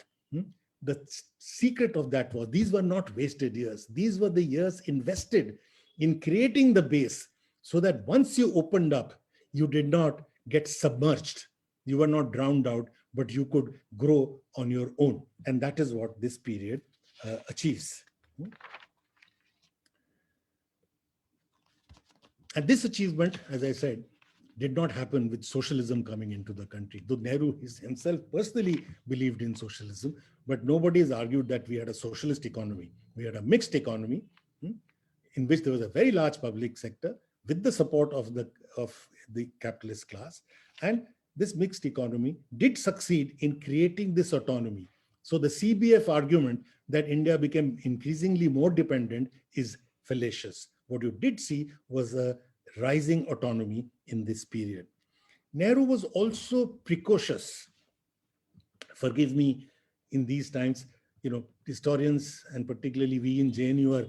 The secret of that was, these were not wasted years. These were the years invested in creating the base, so that once you opened up, you did not get submerged. You were not drowned out, but you could grow on your own. And that is what this period achieves. And this achievement, as I said, did not happen with socialism coming into the country. Though Nehru himself personally believed in socialism, but nobody has argued that we had a socialist economy. We had a mixed economy in which there was a very large public sector with the support of the capitalist class. And this mixed economy did succeed in creating this autonomy. So the CBF argument that India became increasingly more dependent is fallacious. What you did see was a rising autonomy in this period. Nehru was also precocious. Forgive me, in these times, historians, and particularly we in JNU, are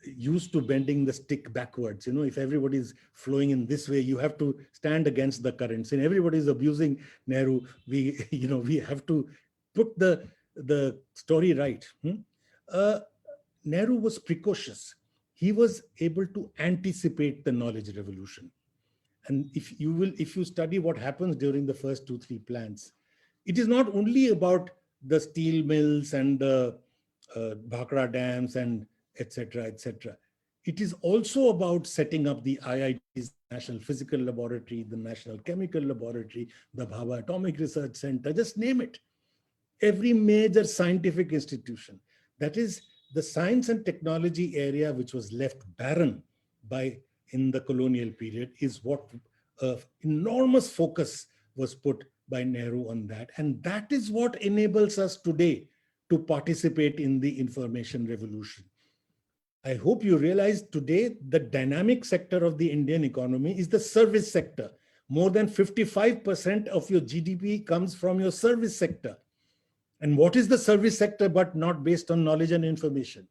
used to bending the stick backwards. If everybody is flowing in this way, you have to stand against the currents. And everybody is abusing Nehru. We have to put the story right. Nehru was precocious. He was able to anticipate the knowledge revolution. And if you study what happens during the first 2-3 plans, it is not only about the steel mills and the Bhakra dams and etc., etc. It is also about setting up the IITs, the National Physical Laboratory, the National Chemical Laboratory, the Bhabha Atomic Research Center, just name it. Every major scientific institution. That is the science and technology area which was left barren by in the colonial period is what enormous focus was put by Nehru on that. And that is what enables us today to participate in the information revolution. I hope you realize today the dynamic sector of the Indian economy is the service sector. More than 55% of your GDP comes from your service sector. And what is the service sector but not based on knowledge and information?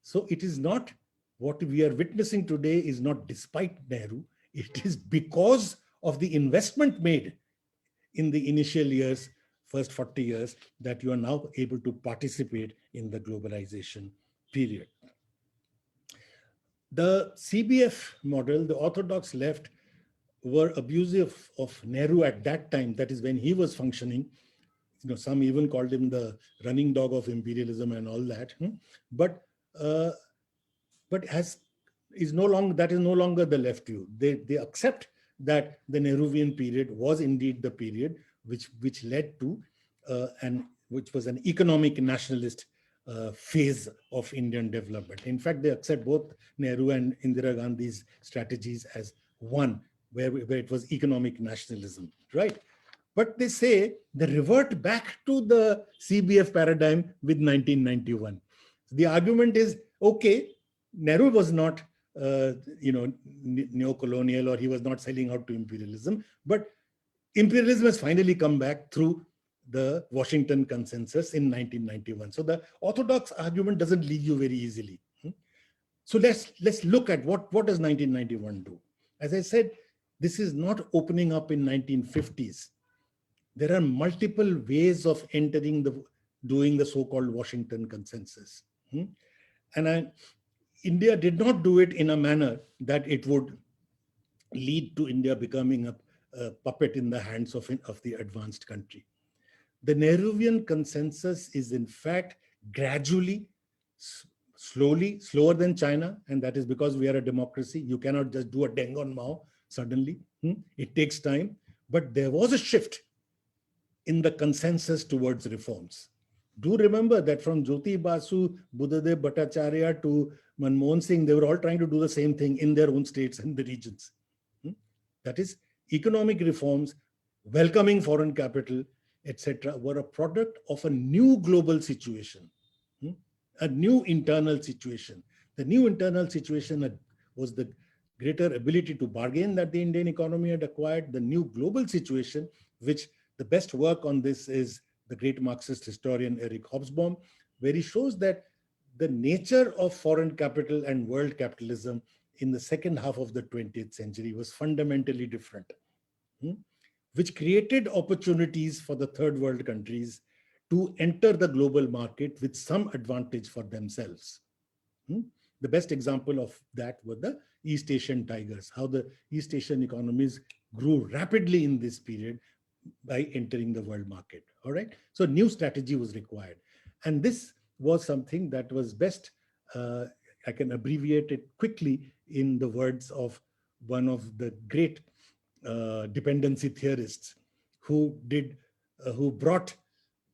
So it is not what we are witnessing today is not despite Nehru. It is because of the investment made in the initial years, first 40 years, that you are now able to participate in the globalization period. The CBF model, the orthodox left, were abusive of Nehru at that time. That is when he was functioning. Some even called him the running dog of imperialism and all that. But uh, but has is no longer that is no longer the left view. They accept that the Nehruvian period was indeed the period which led to and which was an economic nationalist phase of Indian development. In fact, they accept both Nehru and Indira Gandhi's strategies as one, where it was economic nationalism, right? But they say they revert back to the CBF paradigm with 1991. The argument is, okay, Nehru was not, neo-colonial, or he was not selling out to imperialism, but imperialism has finally come back through the Washington Consensus in 1991. So the orthodox argument doesn't leave you very easily. So let's look at what does 1991 do. As I said, this is not opening up in 1950s. There are multiple ways of doing the so-called Washington Consensus. And India did not do it in a manner that it would lead to India becoming a puppet in the hands of the advanced country. The Nehruvian Consensus is in fact gradually, slowly, slower than China, and that is because we are a democracy. You cannot just do a Deng on Mao suddenly. It takes time, but there was a shift in the consensus towards reforms. Do remember that from Jyoti Basu, Buddhadev Bhattacharya to Manmohan Singh, they were all trying to do the same thing in their own states and the regions. That is, economic reforms, welcoming foreign capital, etc., were a product of a new global situation, a new internal situation. The new internal situation was the greater ability to bargain that the Indian economy had acquired, the new global situation, which the best work on this is the great Marxist historian Eric Hobsbawm, where he shows that the nature of foreign capital and world capitalism in the second half of the 20th century was fundamentally different, which created opportunities for the third world countries to enter the global market with some advantage for themselves. The best example of that were the East Asian tigers, how the East Asian economies grew rapidly in this period by entering the world market. All right. So new strategy was required. And this was something that was best, I can abbreviate it quickly in the words of one of the great dependency theorists who brought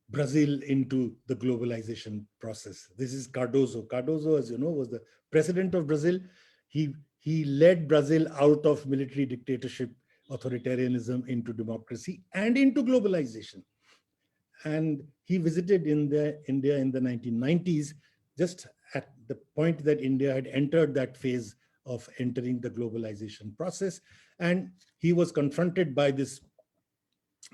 Brazil into the globalization process. This is Cardoso. Cardoso, as you know, was the president of Brazil. He led Brazil out of military dictatorship, authoritarianism, into democracy and into globalization. And he visited India in the 1990s, just at the point that India had entered that phase of entering the globalization process. And he was confronted by this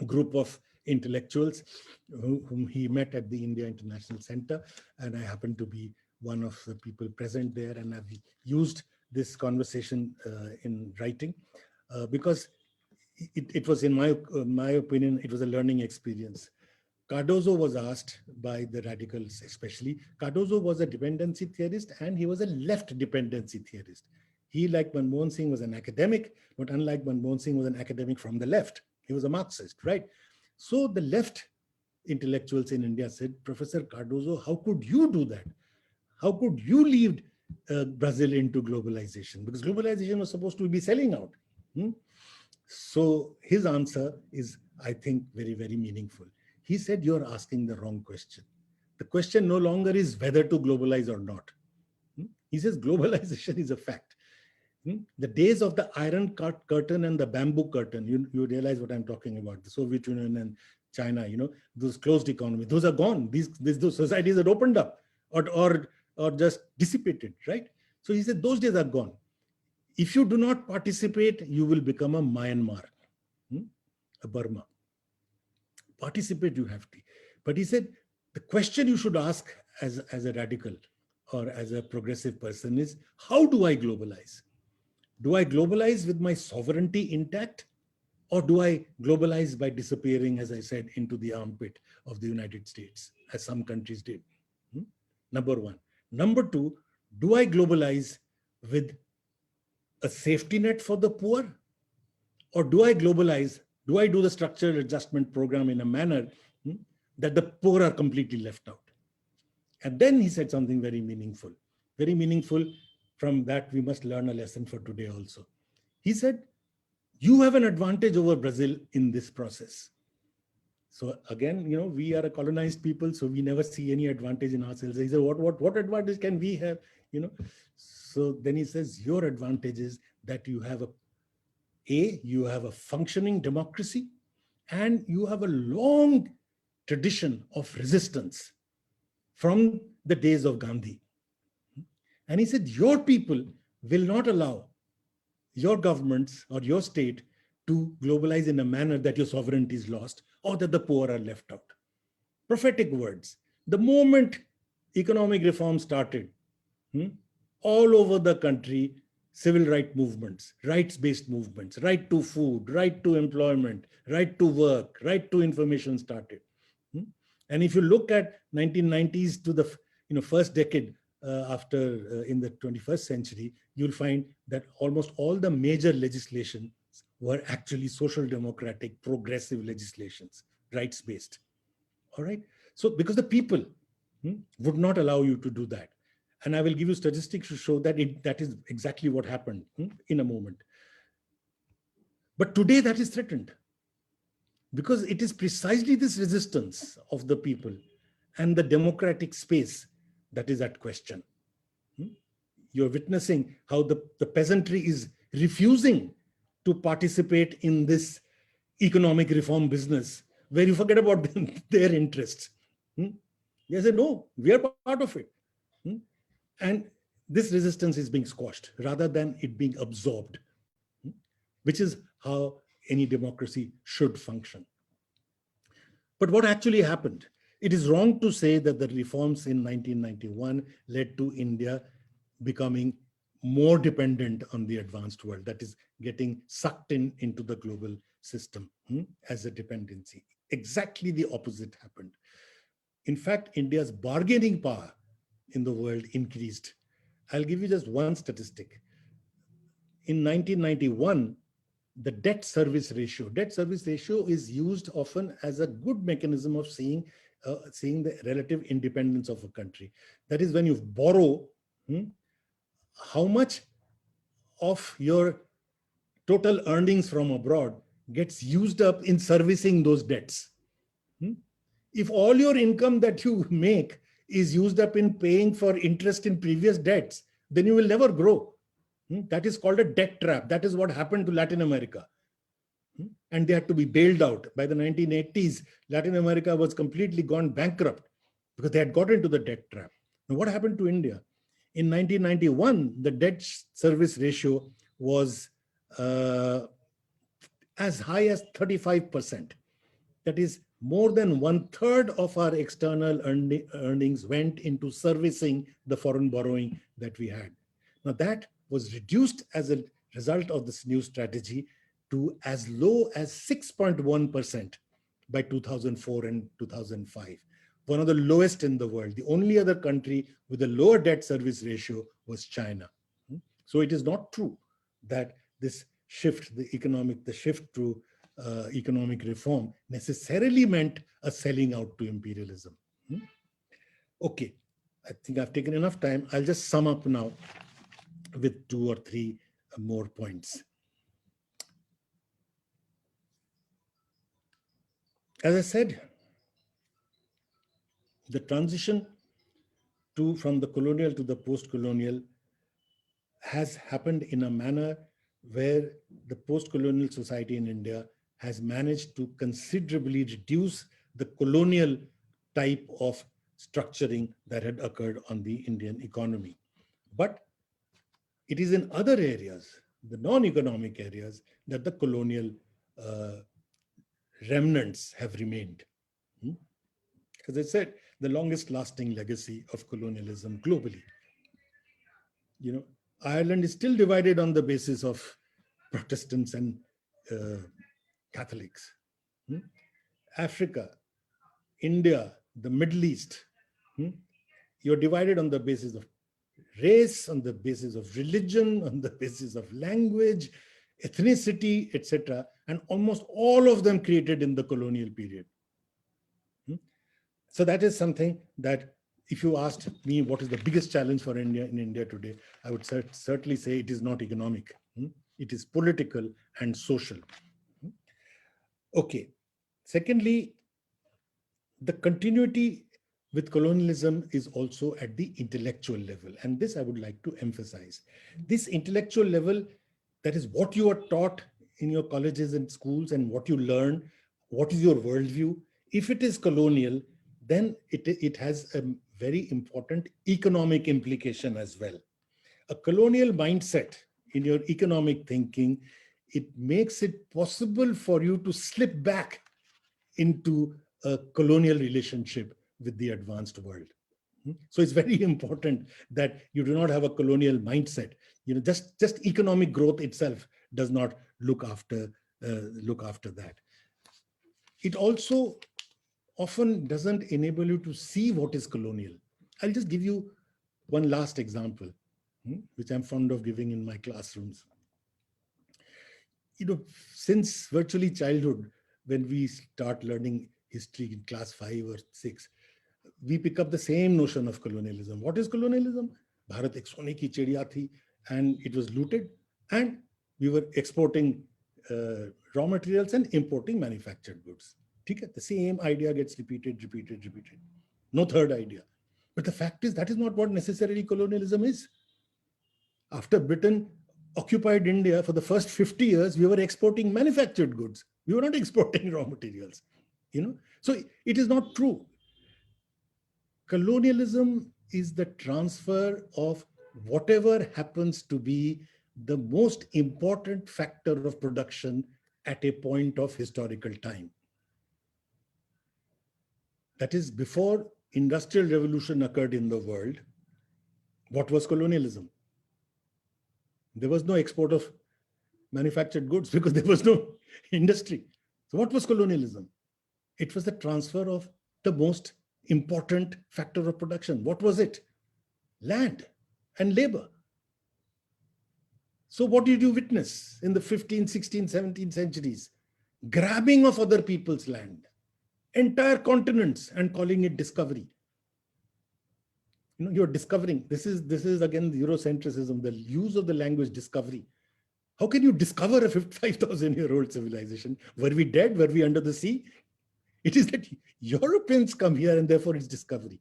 group of intellectuals whom he met at the India International Center. And I happened to be one of the people present there. And I've used this conversation in writing because it was, in my opinion, it was a learning experience. Cardoso was asked by the radicals, especially. Cardoso was a dependency theorist and he was a left dependency theorist. He, like Manmohan Singh, was an academic, but unlike Manmohan Singh, was an academic from the left. He was a Marxist, right? So the left intellectuals in India said, Professor Cardozo, how could you do that? How could you lead Brazil into globalization? Because globalization was supposed to be selling out. Hmm? So his answer is, I think, very, very meaningful. He said, you're asking the wrong question. The question no longer is whether to globalize or not. He says globalization is a fact. The days of the iron curtain and the bamboo curtain, you realize what I'm talking about, the Soviet Union and China, those closed economies, those are gone. Those societies had opened up or just dissipated, right? So he said those days are gone. If you do not participate, you will become a Myanmar, a Burma. Participate you have to. But he said, the question you should ask as a radical or as a progressive person is, how do I globalize? Do I globalize with my sovereignty intact? Or do I globalize by disappearing, as I said, into the armpit of the United States, as some countries did? Number one. Number two, do I globalize with a safety net for the poor? Or do I globalize, do I do the structural adjustment program in a manner that the poor are completely left out? And then he said something very meaningful. Very meaningful. From that, we must learn a lesson for today also. He said, you have an advantage over Brazil in this process. So again, we are a colonized people, so we never see any advantage in ourselves. He said, what advantage can we have? So then he says, your advantage is that you have you have a functioning democracy, and you have a long tradition of resistance from the days of Gandhi. And he said, your people will not allow your governments or your state to globalize in a manner that your sovereignty is lost or that the poor are left out. Prophetic words. The moment economic reform started, all over the country, civil rights movements, rights-based movements, right to food, right to employment, right to work, right to information started. And if you look at 1990s to the first decade after in the 21st century, you'll find that almost all the major legislations were actually social democratic, progressive legislations, rights-based. All right. So because the people would not allow you to do that. And I will give you statistics to show that that is exactly what happened in a moment. But today that is threatened, because it is precisely this resistance of the people and the democratic space that is at question. You're witnessing how the peasantry is refusing to participate in this economic reform business, where you forget about their interests. They say, no, we are part of it. And this resistance is being squashed rather than it being absorbed, which is how any democracy should function. But what actually happened? It is wrong to say that the reforms in 1991 led to India becoming more dependent on the advanced world, that is getting sucked into the global system as a dependency. Exactly the opposite happened. In fact, India's bargaining power in the world increased. I'll give you just one statistic. In 1991, the debt service ratio is used often as a good mechanism of seeing the relative independence of a country. That is, when you borrow, how much of your total earnings from abroad gets used up in servicing those debts. If all your income that you make is used up in paying for interest in previous debts, then you will never grow. That is called a debt trap. That is what happened to Latin America. And they had to be bailed out. By the 1980s, Latin America was completely gone bankrupt because they had got into the debt trap. Now, what happened to India? In 1991, the debt service ratio was as high as 35%. That is, more than 1/3 of our external earnings went into servicing the foreign borrowing that we had. Now, that was reduced as a result of this new strategy to as low as 6.1% by 2004 and 2005. One of the lowest in the world. The only other country with a lower debt service ratio was China. So it is not true that this shift, the shift to economic reform necessarily meant a selling out to imperialism. Hmm? Okay, I think I've taken enough time. I'll just sum up now with two or three more points. As I said, the transition from the colonial to the post-colonial has happened in a manner where the post-colonial society in India has managed to considerably reduce the colonial type of structuring that had occurred on the Indian economy. But it is in other areas, the non-economic areas, that the colonial uh, remnants have remained. Hmm? As I said, the longest lasting legacy of colonialism globally. You know, Ireland is still divided on the basis of Protestants and uh, Catholics. Hmm? Africa, India, the Middle East, hmm? You're divided on the basis of race, on the basis of religion, on the basis of language, ethnicity, etc. And almost all of them created in the colonial period. Hmm? So that is something that if you asked me what is the biggest challenge for India in India today, I would certainly say it is not economic. It is political and social. Okay. Secondly, the continuity with colonialism is also at the intellectual level. And this I would like to emphasize. This intellectual level, that is what you are taught in your colleges and schools and what you learn, what is your worldview. If it is colonial, then it has a very important economic implication as well. A colonial mindset in your economic thinking, it makes it possible for you to slip back into a colonial relationship with the advanced world. So it's very important that you do not have a colonial mindset. Just economic growth itself does not look after that. It also often doesn't enable you to see what is colonial. I'll just give you one last example, which I'm fond of giving in my classrooms. Since virtually childhood, when we start learning history in class 5 or 6, we pick up the same notion of colonialism. What is colonialism? Bharat ek sone ki chidiya thi, and it was looted, and we were exporting raw materials and importing manufactured goods. The same idea gets repeated. No third idea. But the fact is, that is not what necessarily colonialism is. After Britain occupied India for the first 50 years, we were exporting manufactured goods. We were not exporting raw materials. So it is not true. Colonialism is the transfer of whatever happens to be the most important factor of production at a point of historical time. That is, before industrial revolution occurred in the world, what was colonialism? There was no export of manufactured goods because there was no industry. So what was colonialism? It was the transfer of the most important factor of production. What was it? Land and labor. So what did you witness in the 15th, 16th, 17th centuries? Grabbing of other people's land, entire continents, and calling it discovery. You're discovering. This is again the Eurocentrism, the use of the language discovery. How can you discover a 5,000-year-old civilization? Were we dead? Were we under the sea? It is that Europeans come here and therefore it's discovery.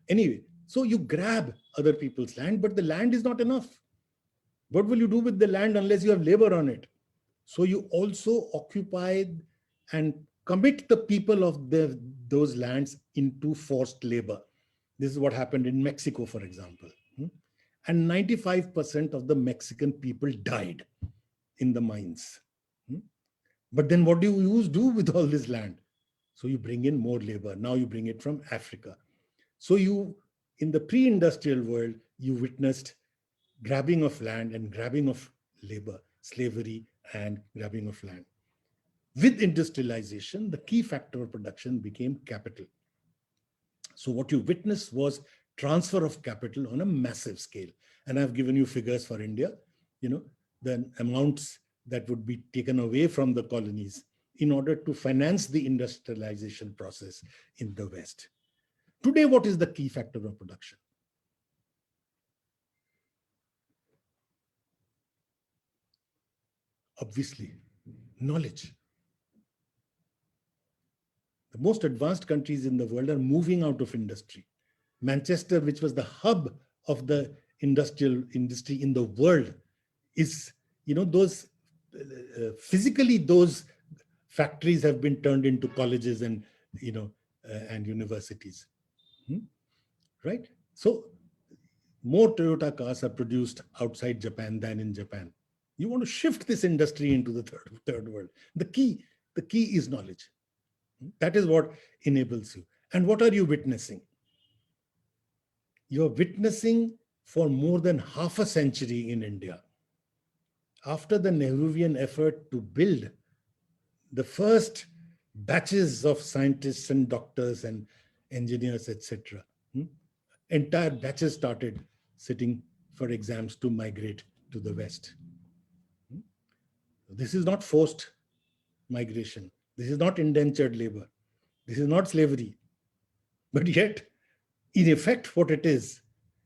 Anyway, so you grab other people's land, but the land is not enough. What will you do with the land unless you have labor on it? So you also occupy and commit the people of those lands into forced labor. This is what happened in Mexico, for example. And 95% of the Mexican people died in the mines. But then what do you do with all this land? So you bring in more labor. Now you bring it from Africa. So in the pre-industrial world, you witnessed grabbing of land and grabbing of labor, slavery and grabbing of land. With industrialization, the key factor of production became capital. So what you witnessed was transfer of capital on a massive scale. And I've given you figures for India, the amounts that would be taken away from the colonies in order to finance the industrialization process in the West. Today, what is the key factor of production? Obviously, knowledge. The most advanced countries in the world are moving out of industry. Manchester, which was the hub of the industrial industry in the world, is, those physically, those factories have been turned into colleges and, and universities. Right? So more Toyota cars are produced outside Japan than in Japan. You want to shift this industry into the third world. The key is knowledge. That is what enables you. And what are you witnessing? You're witnessing for more than half a century in India, after the Nehruvian effort to build the first batches of scientists and doctors and engineers, etc., entire batches started sitting for exams to migrate to the West. This is not forced migration. This is not indentured labor. This is not slavery. But yet, in effect, what it is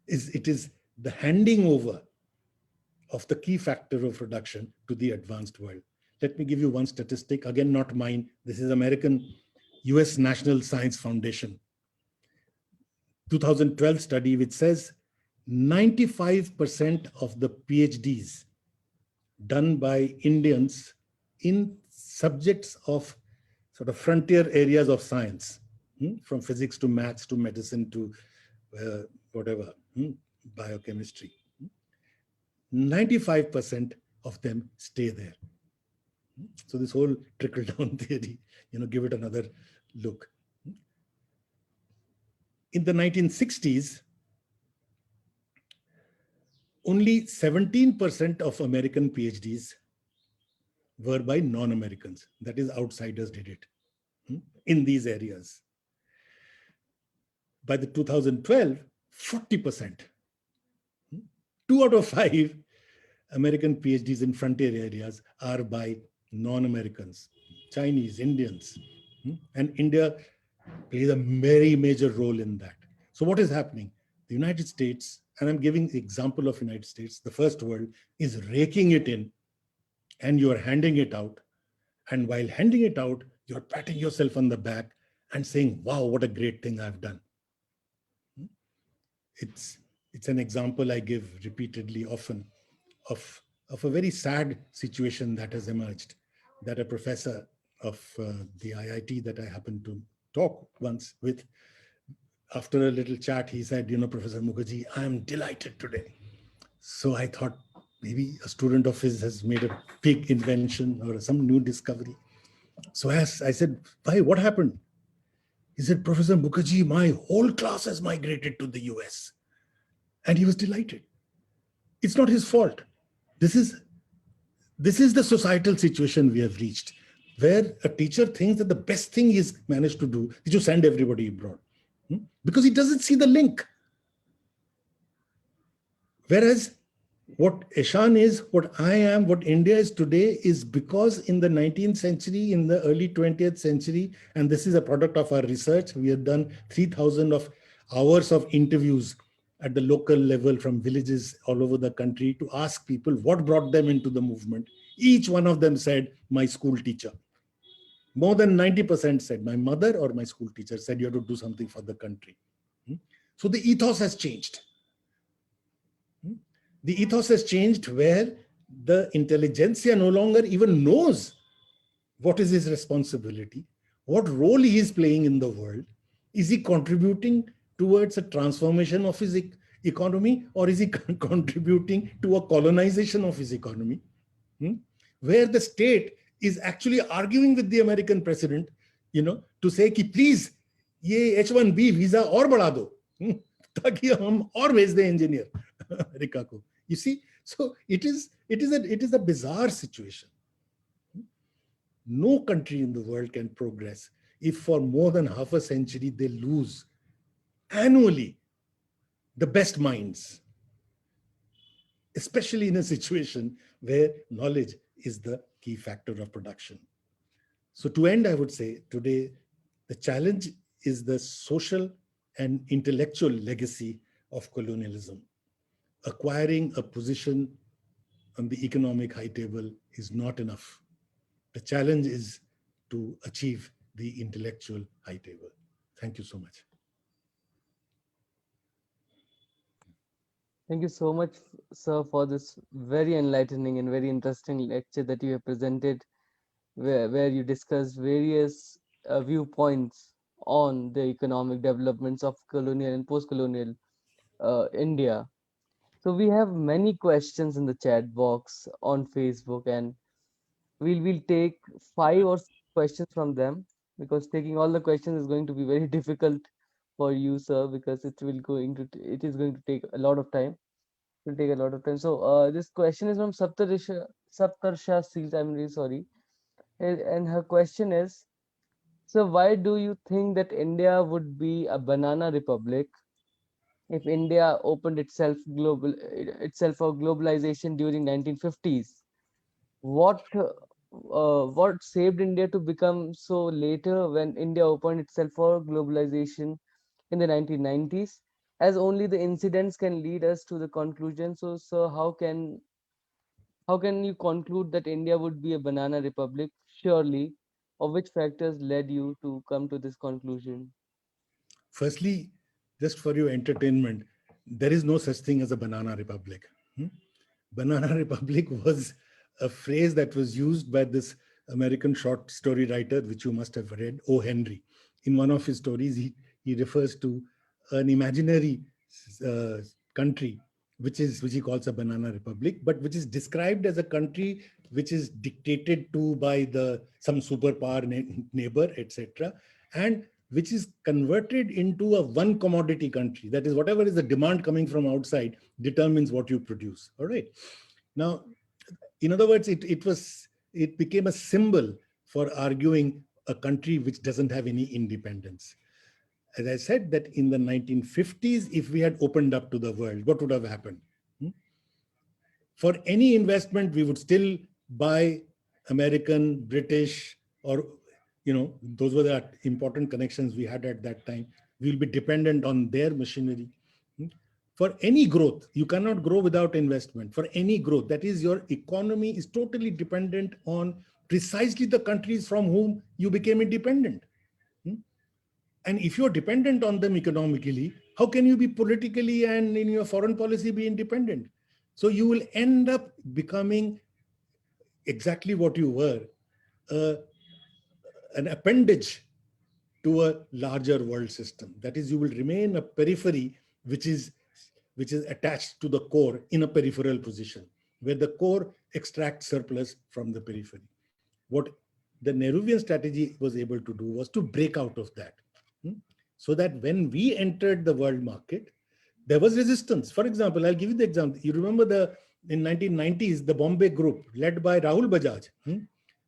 it is the handing over of the key factor of production to the advanced world. Let me give you one statistic, again, not mine. This is American US National Science Foundation 2012 study, which says 95% of the PhDs done by Indians in subjects of sort of frontier areas of science, from physics to maths to medicine to whatever, biochemistry. 95% of them stay there. So this whole trickle-down theory, give it another look. In the 1960s, only 17% of American PhDs were by non-Americans. That is, outsiders did it in these areas. By the 2012, 40%. 2 out of 5 American PhDs in frontier areas are by non-Americans, Chinese, Indians. And India plays a very major role in that. So what is happening? The United States, and I'm giving the example of United States, the first world, is raking it in, and you're handing it out. And while handing it out, you're patting yourself on the back and saying, wow, what a great thing I've done. It's an example I give repeatedly often of a very sad situation that has emerged, that a professor of the IIT that I happened to talk once with, after a little chat, he said, Professor Mukherjee, I'm delighted today. So I thought maybe a student of his has made a big invention or some new discovery. So I said, why, what happened? He said, Professor Mukherjee, my whole class has migrated to the US. And he was delighted. It's not his fault. This is the societal situation we have reached, where a teacher thinks that the best thing he's managed to do is to send everybody abroad, because he doesn't see the link. Whereas what Ishan is, what I am, what India is today is because in the 19th century, in the early 20th century, and this is a product of our research, we have done 3,000 of hours of interviews at the local level from villages all over the country to ask people what brought them into the movement. Each one of them said, my school teacher. More than 90% said, my mother or my school teacher said, you have to do something for the country. So the ethos has changed. The ethos has changed where the intelligentsia no longer even knows what is his responsibility, what role he is playing in the world. Is he contributing towards a transformation of his economy, or is he contributing to a colonization of his economy? Where the state is actually arguing with the American president, to say, ki, please, ye H-1B visa और बढ़ा दो, ताकि हम और भेज दें engineer America को. You see, so it is a bizarre situation. No country in the world can progress if for more than half a century they lose annually the best minds, especially in a situation where knowledge is the key factor of production. So to end, I would say today, the challenge is the social and intellectual legacy of colonialism. Acquiring a position on the economic high table is not enough. The challenge is to achieve the intellectual high table. Thank you so much. Thank you so much, sir, for this very enlightening and very interesting lecture that you have presented, where you discussed various viewpoints on the economic developments of colonial and post-colonial India. So we have many questions in the chat box on Facebook, and we'll take 5 or 6 questions from them, because taking all the questions is going to be very difficult for you, sir, because it is going to take a lot of time. It will take a lot of time. So this question is from Saptarsha Seals. I'm really sorry. And her question is, so why do you think that India would be a banana republic if India opened itself for globalization during 1950s? What saved India to become so later when India opened itself for globalization in the 1990s? As only the incidents can lead us to the conclusion. So, sir, how can you conclude that India would be a banana republic? Surely, or which factors led you to come to this conclusion? Firstly, just for your entertainment, there is no such thing as a banana republic. Hmm? Banana Republic was a phrase that was used by this American short story writer, which you must have read, O. Henry. In one of his stories, he refers to an imaginary uh, country, which he calls a banana republic, but which is described as a country which is dictated to by the some superpower neighbor, etc., and which is converted into a one commodity country. That is, whatever is the demand coming from outside determines what you produce. All right. Now, in other words, it became a symbol for arguing a country which doesn't have any independence. As I said, that in the 1950s, if we had opened up to the world, what would have happened? Hmm? For any investment, we would still buy American, British, or those were the important connections we had at that time. We'll be dependent on their machinery. Hmm? For any growth, you cannot grow without investment. For any growth, that is, your economy is totally dependent on precisely the countries from whom you became independent. Hmm? And if you're dependent on them economically, how can you be politically and in your foreign policy be independent? So you will end up becoming exactly what you were, uh, an appendage to a larger world system. That is, you will remain a periphery which is attached to the core in a peripheral position, where the core extracts surplus from the periphery. What the Nehruvian strategy was able to do was to break out of that. Hmm? So that when we entered the world market, there was resistance. For example, I'll give you the example. You remember in 1990s, the Bombay group led by Rahul Bajaj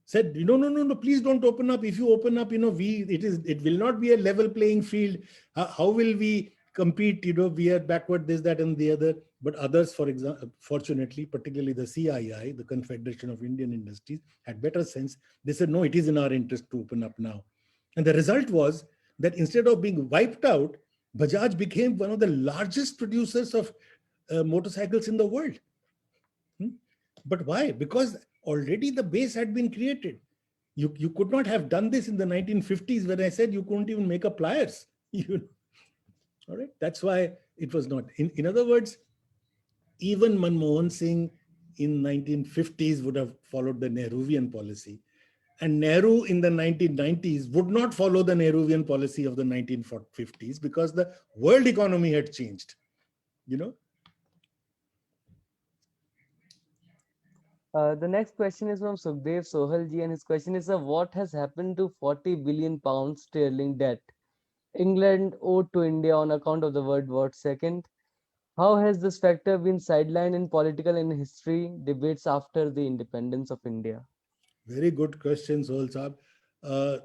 said, no, no, no, no, please don't open up. If you open up, it will not be a level playing field. How will we compete? We are backward, this, that, and the other. But others, for example, fortunately, particularly the CII, the Confederation of Indian Industries, had better sense. They said, no, it is in our interest to open up now. And the result was that instead of being wiped out, Bajaj became one of the largest producers of motorcycles in the world. Hmm? But why? Because already the base had been created. You could not have done this in the 1950s when I said you couldn't even make a pliers. All right. That's why it was not. In other words, even Manmohan Singh in 1950s would have followed the Nehruvian policy. And Nehru in the 1990s would not follow the Nehruvian policy of the 1950s because the world economy had changed. You know, The next question is from Sukhdev Sohalji, and his question is, what has happened to 40 billion pounds sterling debt England owed to India on account of the World War II? How has this factor been sidelined in political and history debates after the independence of India? very good question, Sohal Saab. Uh,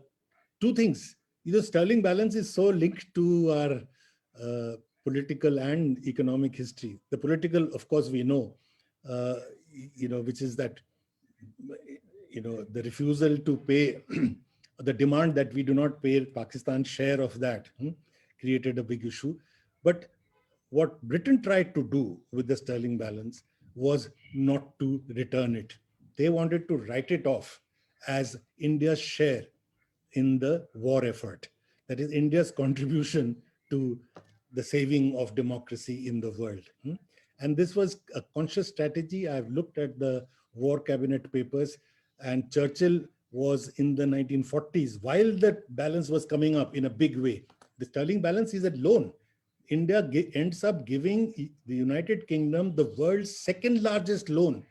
Two things. Sterling balance is so linked to our political and economic history. The political, of course, we know, uh, which is that the refusal to pay, the demand that we do not pay Pakistan's share of that, created a big issue. But what Britain tried to do with the sterling balance was not to return it. They wanted to write it off as India's share in the war effort. That is India's contribution to the saving of democracy in the world. And this was a conscious strategy. I've looked at the war cabinet papers, and Churchill was in the 1940s, while the balance was coming up in a big way. The sterling balance is a loan. India ends up giving the United Kingdom the world's second largest loan.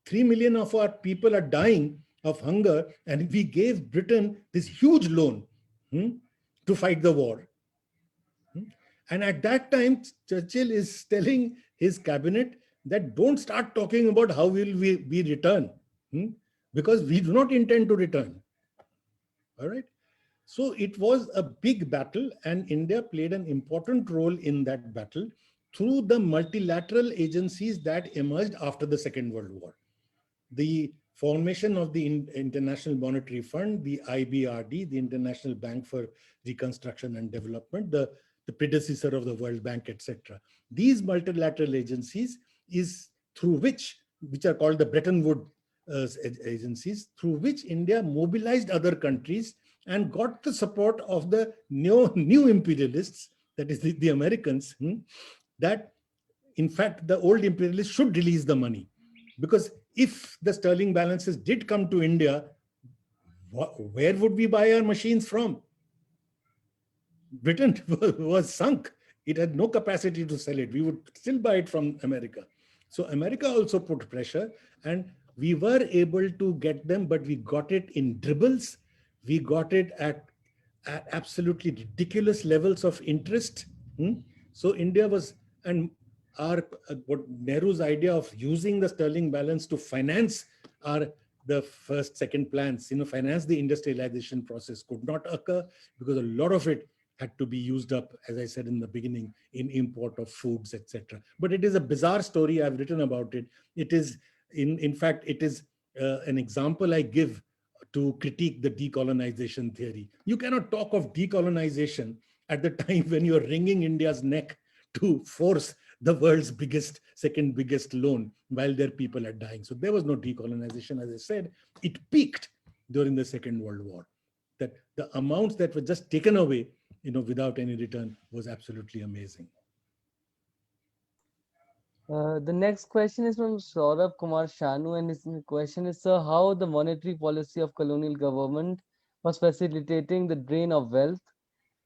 3 million of our people are dying of hunger, and we gave Britain this huge loan to fight the war. And at that time, Churchill is telling his cabinet that don't start talking about how will we return, because we do not intend to return. All right. So it was a big battle, and India played an important role in that battle through the multilateral agencies that emerged after the Second World War. The formation of the International Monetary Fund, the IBRD, the International Bank for Reconstruction and Development, the predecessor of the World Bank, etc. These multilateral agencies is through which are called the Bretton Woods agencies, through which India mobilized other countries and got the support of the new imperialists, that is the Americans, that in fact the old imperialists should release the money. Because if the sterling balances did come to India, where would we buy our machines from? Britain was sunk. It had no capacity to sell it. We would still buy it from America. So America also put pressure, and we were able to get them, but we got it in dribbles. We got it at absolutely ridiculous levels of interest. So India was, and what Nehru's idea of using the sterling balance to finance the first, second plans, finance the industrialization process could not occur, because a lot of it had to be used up, as I said in the beginning, in import of foods, etc. But it is a bizarre story. I've written about it. It is, in fact, it is an example I give to critique the decolonization theory. You cannot talk of decolonization at the time when you're wringing India's neck to force the world's second biggest loan while their people are dying. So there was no decolonization, as I said. It peaked during the Second World War. That the amounts that were just taken away, without any return, was absolutely amazing. The next question is from Saurabh Kumar Shanu, and his question is, sir, how the monetary policy of colonial government was facilitating the drain of wealth?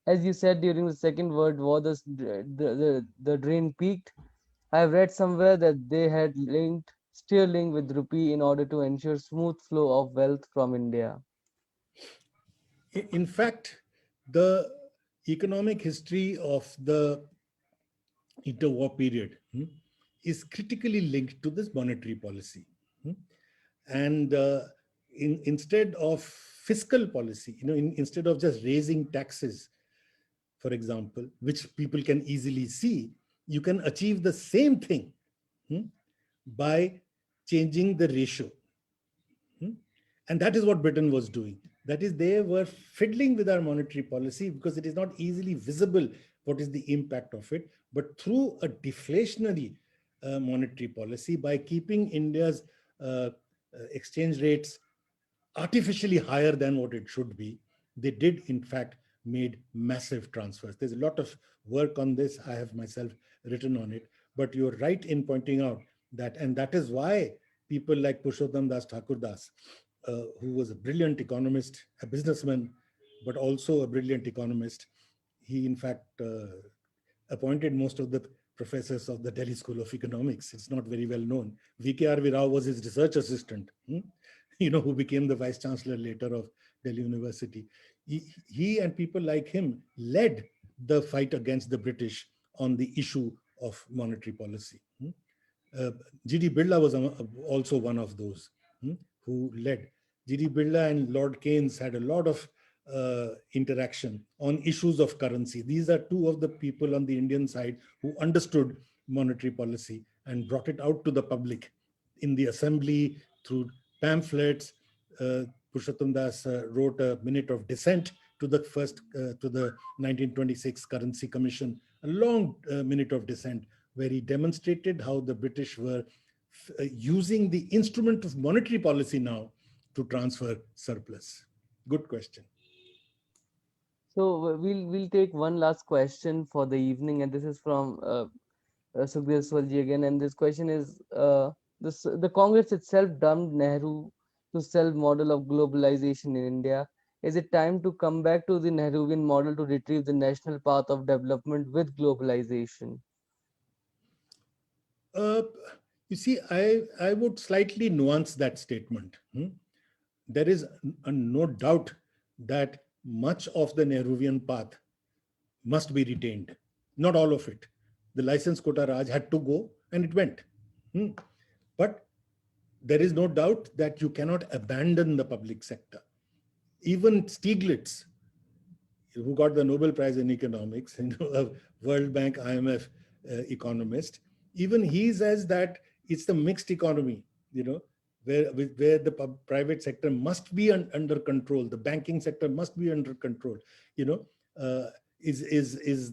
As you said, during the Second World War, the drain peaked. I have read somewhere that they had linked sterling with rupee in order to ensure smooth flow of wealth from India. In fact, the economic history of the interwar period is critically linked to this monetary policy. And instead of fiscal policy, instead of just raising taxes, for example, which people can easily see, you can achieve the same thing by changing the ratio. And that is what Britain was doing. That is, they were fiddling with our monetary policy because it is not easily visible what is the impact of it. But through a deflationary monetary policy, by keeping India's exchange rates artificially higher than what it should be, they did in fact made massive transfers. There's a lot of work on this. I have myself written on it. But you're right in pointing out that, and that is why people like Purushottam Das Thakurdas, who was a brilliant economist, a businessman, but also a brilliant economist. He, in fact, appointed most of the professors of the Delhi School of Economics. It's not very well known. V.K.R.V. Rao was his research assistant, who became the vice chancellor later of Delhi University. He and people like him led the fight against the British on the issue of monetary policy. G.D. Birla was also one of those who led. G.D. Birla and Lord Keynes had a lot of interaction on issues of currency. These are two of the people on the Indian side who understood monetary policy and brought it out to the public in the assembly, through pamphlets. Purushottam Das wrote a minute of dissent to the to the 1926 Currency Commission, a long minute of dissent, where he demonstrated how the British were using the instrument of monetary policy now to transfer surplus. Good question. So we'll take one last question for the evening, and this is from Sukhdev Swalji again. And this question is: the Congress itself dumped Nehru to self model of globalization in India. Is it time to come back to the Nehruvian model to retrieve the national path of development with globalization? Uh, you see, I would slightly nuance that statement. There is no doubt that much of the Nehruvian path must be retained, not all of it. The license quota Raj had to go and it went. But there is no doubt that you cannot abandon the public sector. Even Stiglitz, who got the Nobel Prize in economics, a World Bank, IMF economist, even he says that it's the mixed economy, where the private sector must be under control, the banking sector must be under control, is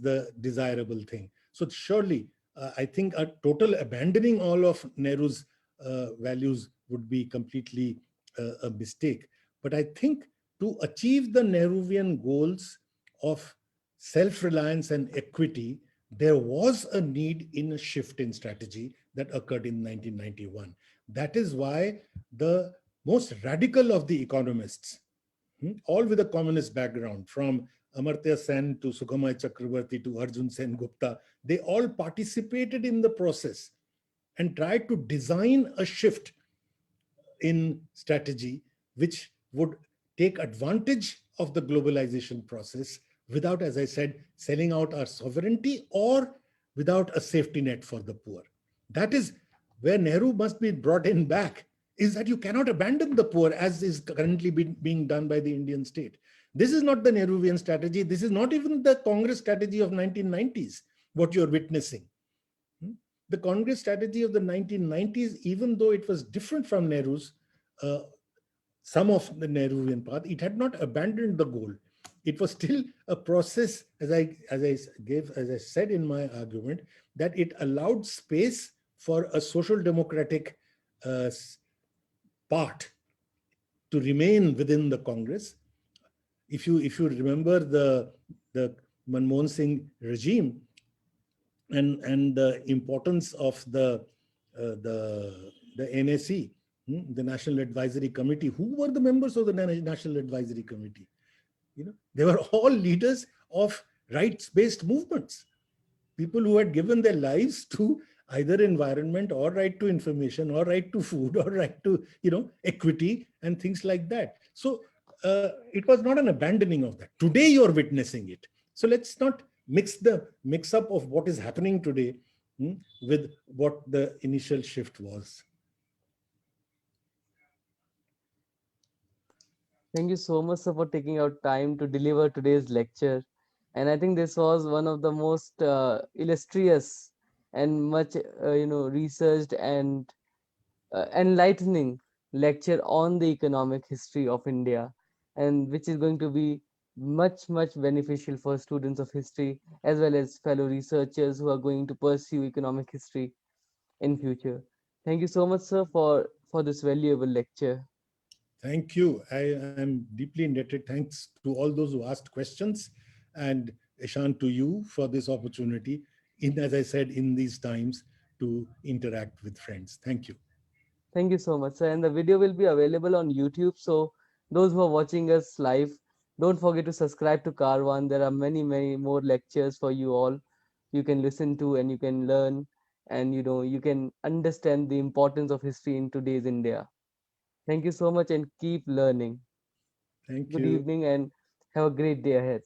the desirable thing. So surely, I think a total abandoning all of Nehru's values would be completely a mistake. But I think to achieve the Nehruvian goals of self-reliance and equity, there was a need in a shift in strategy that occurred in 1991. That is why the most radical of the economists, all with a communist background, from Amartya Sen to Sukhamai Chakrabarti to Arjun Sen Gupta, they all participated in the process and tried to design a shift in strategy which would take advantage of the globalization process without, as I said, selling out our sovereignty or without a safety net for the poor. That is where Nehru must be brought in back, is that you cannot abandon the poor as is currently being done by the Indian state. This is not the Nehruvian strategy. This is not even the Congress strategy of 1990s, what you're witnessing. The Congress strategy of the 1990s, even though it was different from Nehru's, some of the Nehruvian path, it had not abandoned the goal. It was still a process, as I said in my argument, that it allowed space for a social democratic part to remain within the Congress. If you remember the Manmohan Singh regime and the importance of the NAC, the National Advisory Committee, who were the members of the National Advisory Committee? They were all leaders of rights-based movements, people who had given their lives to either environment or right to information or right to food or right to equity and things like that. So it was not an abandoning of that. Today you're witnessing it. So let's not mix up of what is happening today with what the initial shift was. Thank you so much, sir, for taking out time to deliver today's lecture. And I think this was one of the most illustrious and much, researched and enlightening lecture on the economic history of India, and which is going to be much beneficial for students of history as well as fellow researchers who are going to pursue economic history in future. Thank you so much, sir, for this valuable lecture. Thank you. I am deeply indebted. Thanks to all those who asked questions, and Ishan, to you for this opportunity, as I said, in these times to interact with friends. Thank you. Thank you so much, sir. And the video will be available on YouTube. So those who are watching us live, don't forget to subscribe to Carvan. There are many more lectures for you all. You can listen to and you can learn, and you can understand the importance of history in today's India. Thank you so much and keep learning. Thank Good you. evening and have a great day ahead.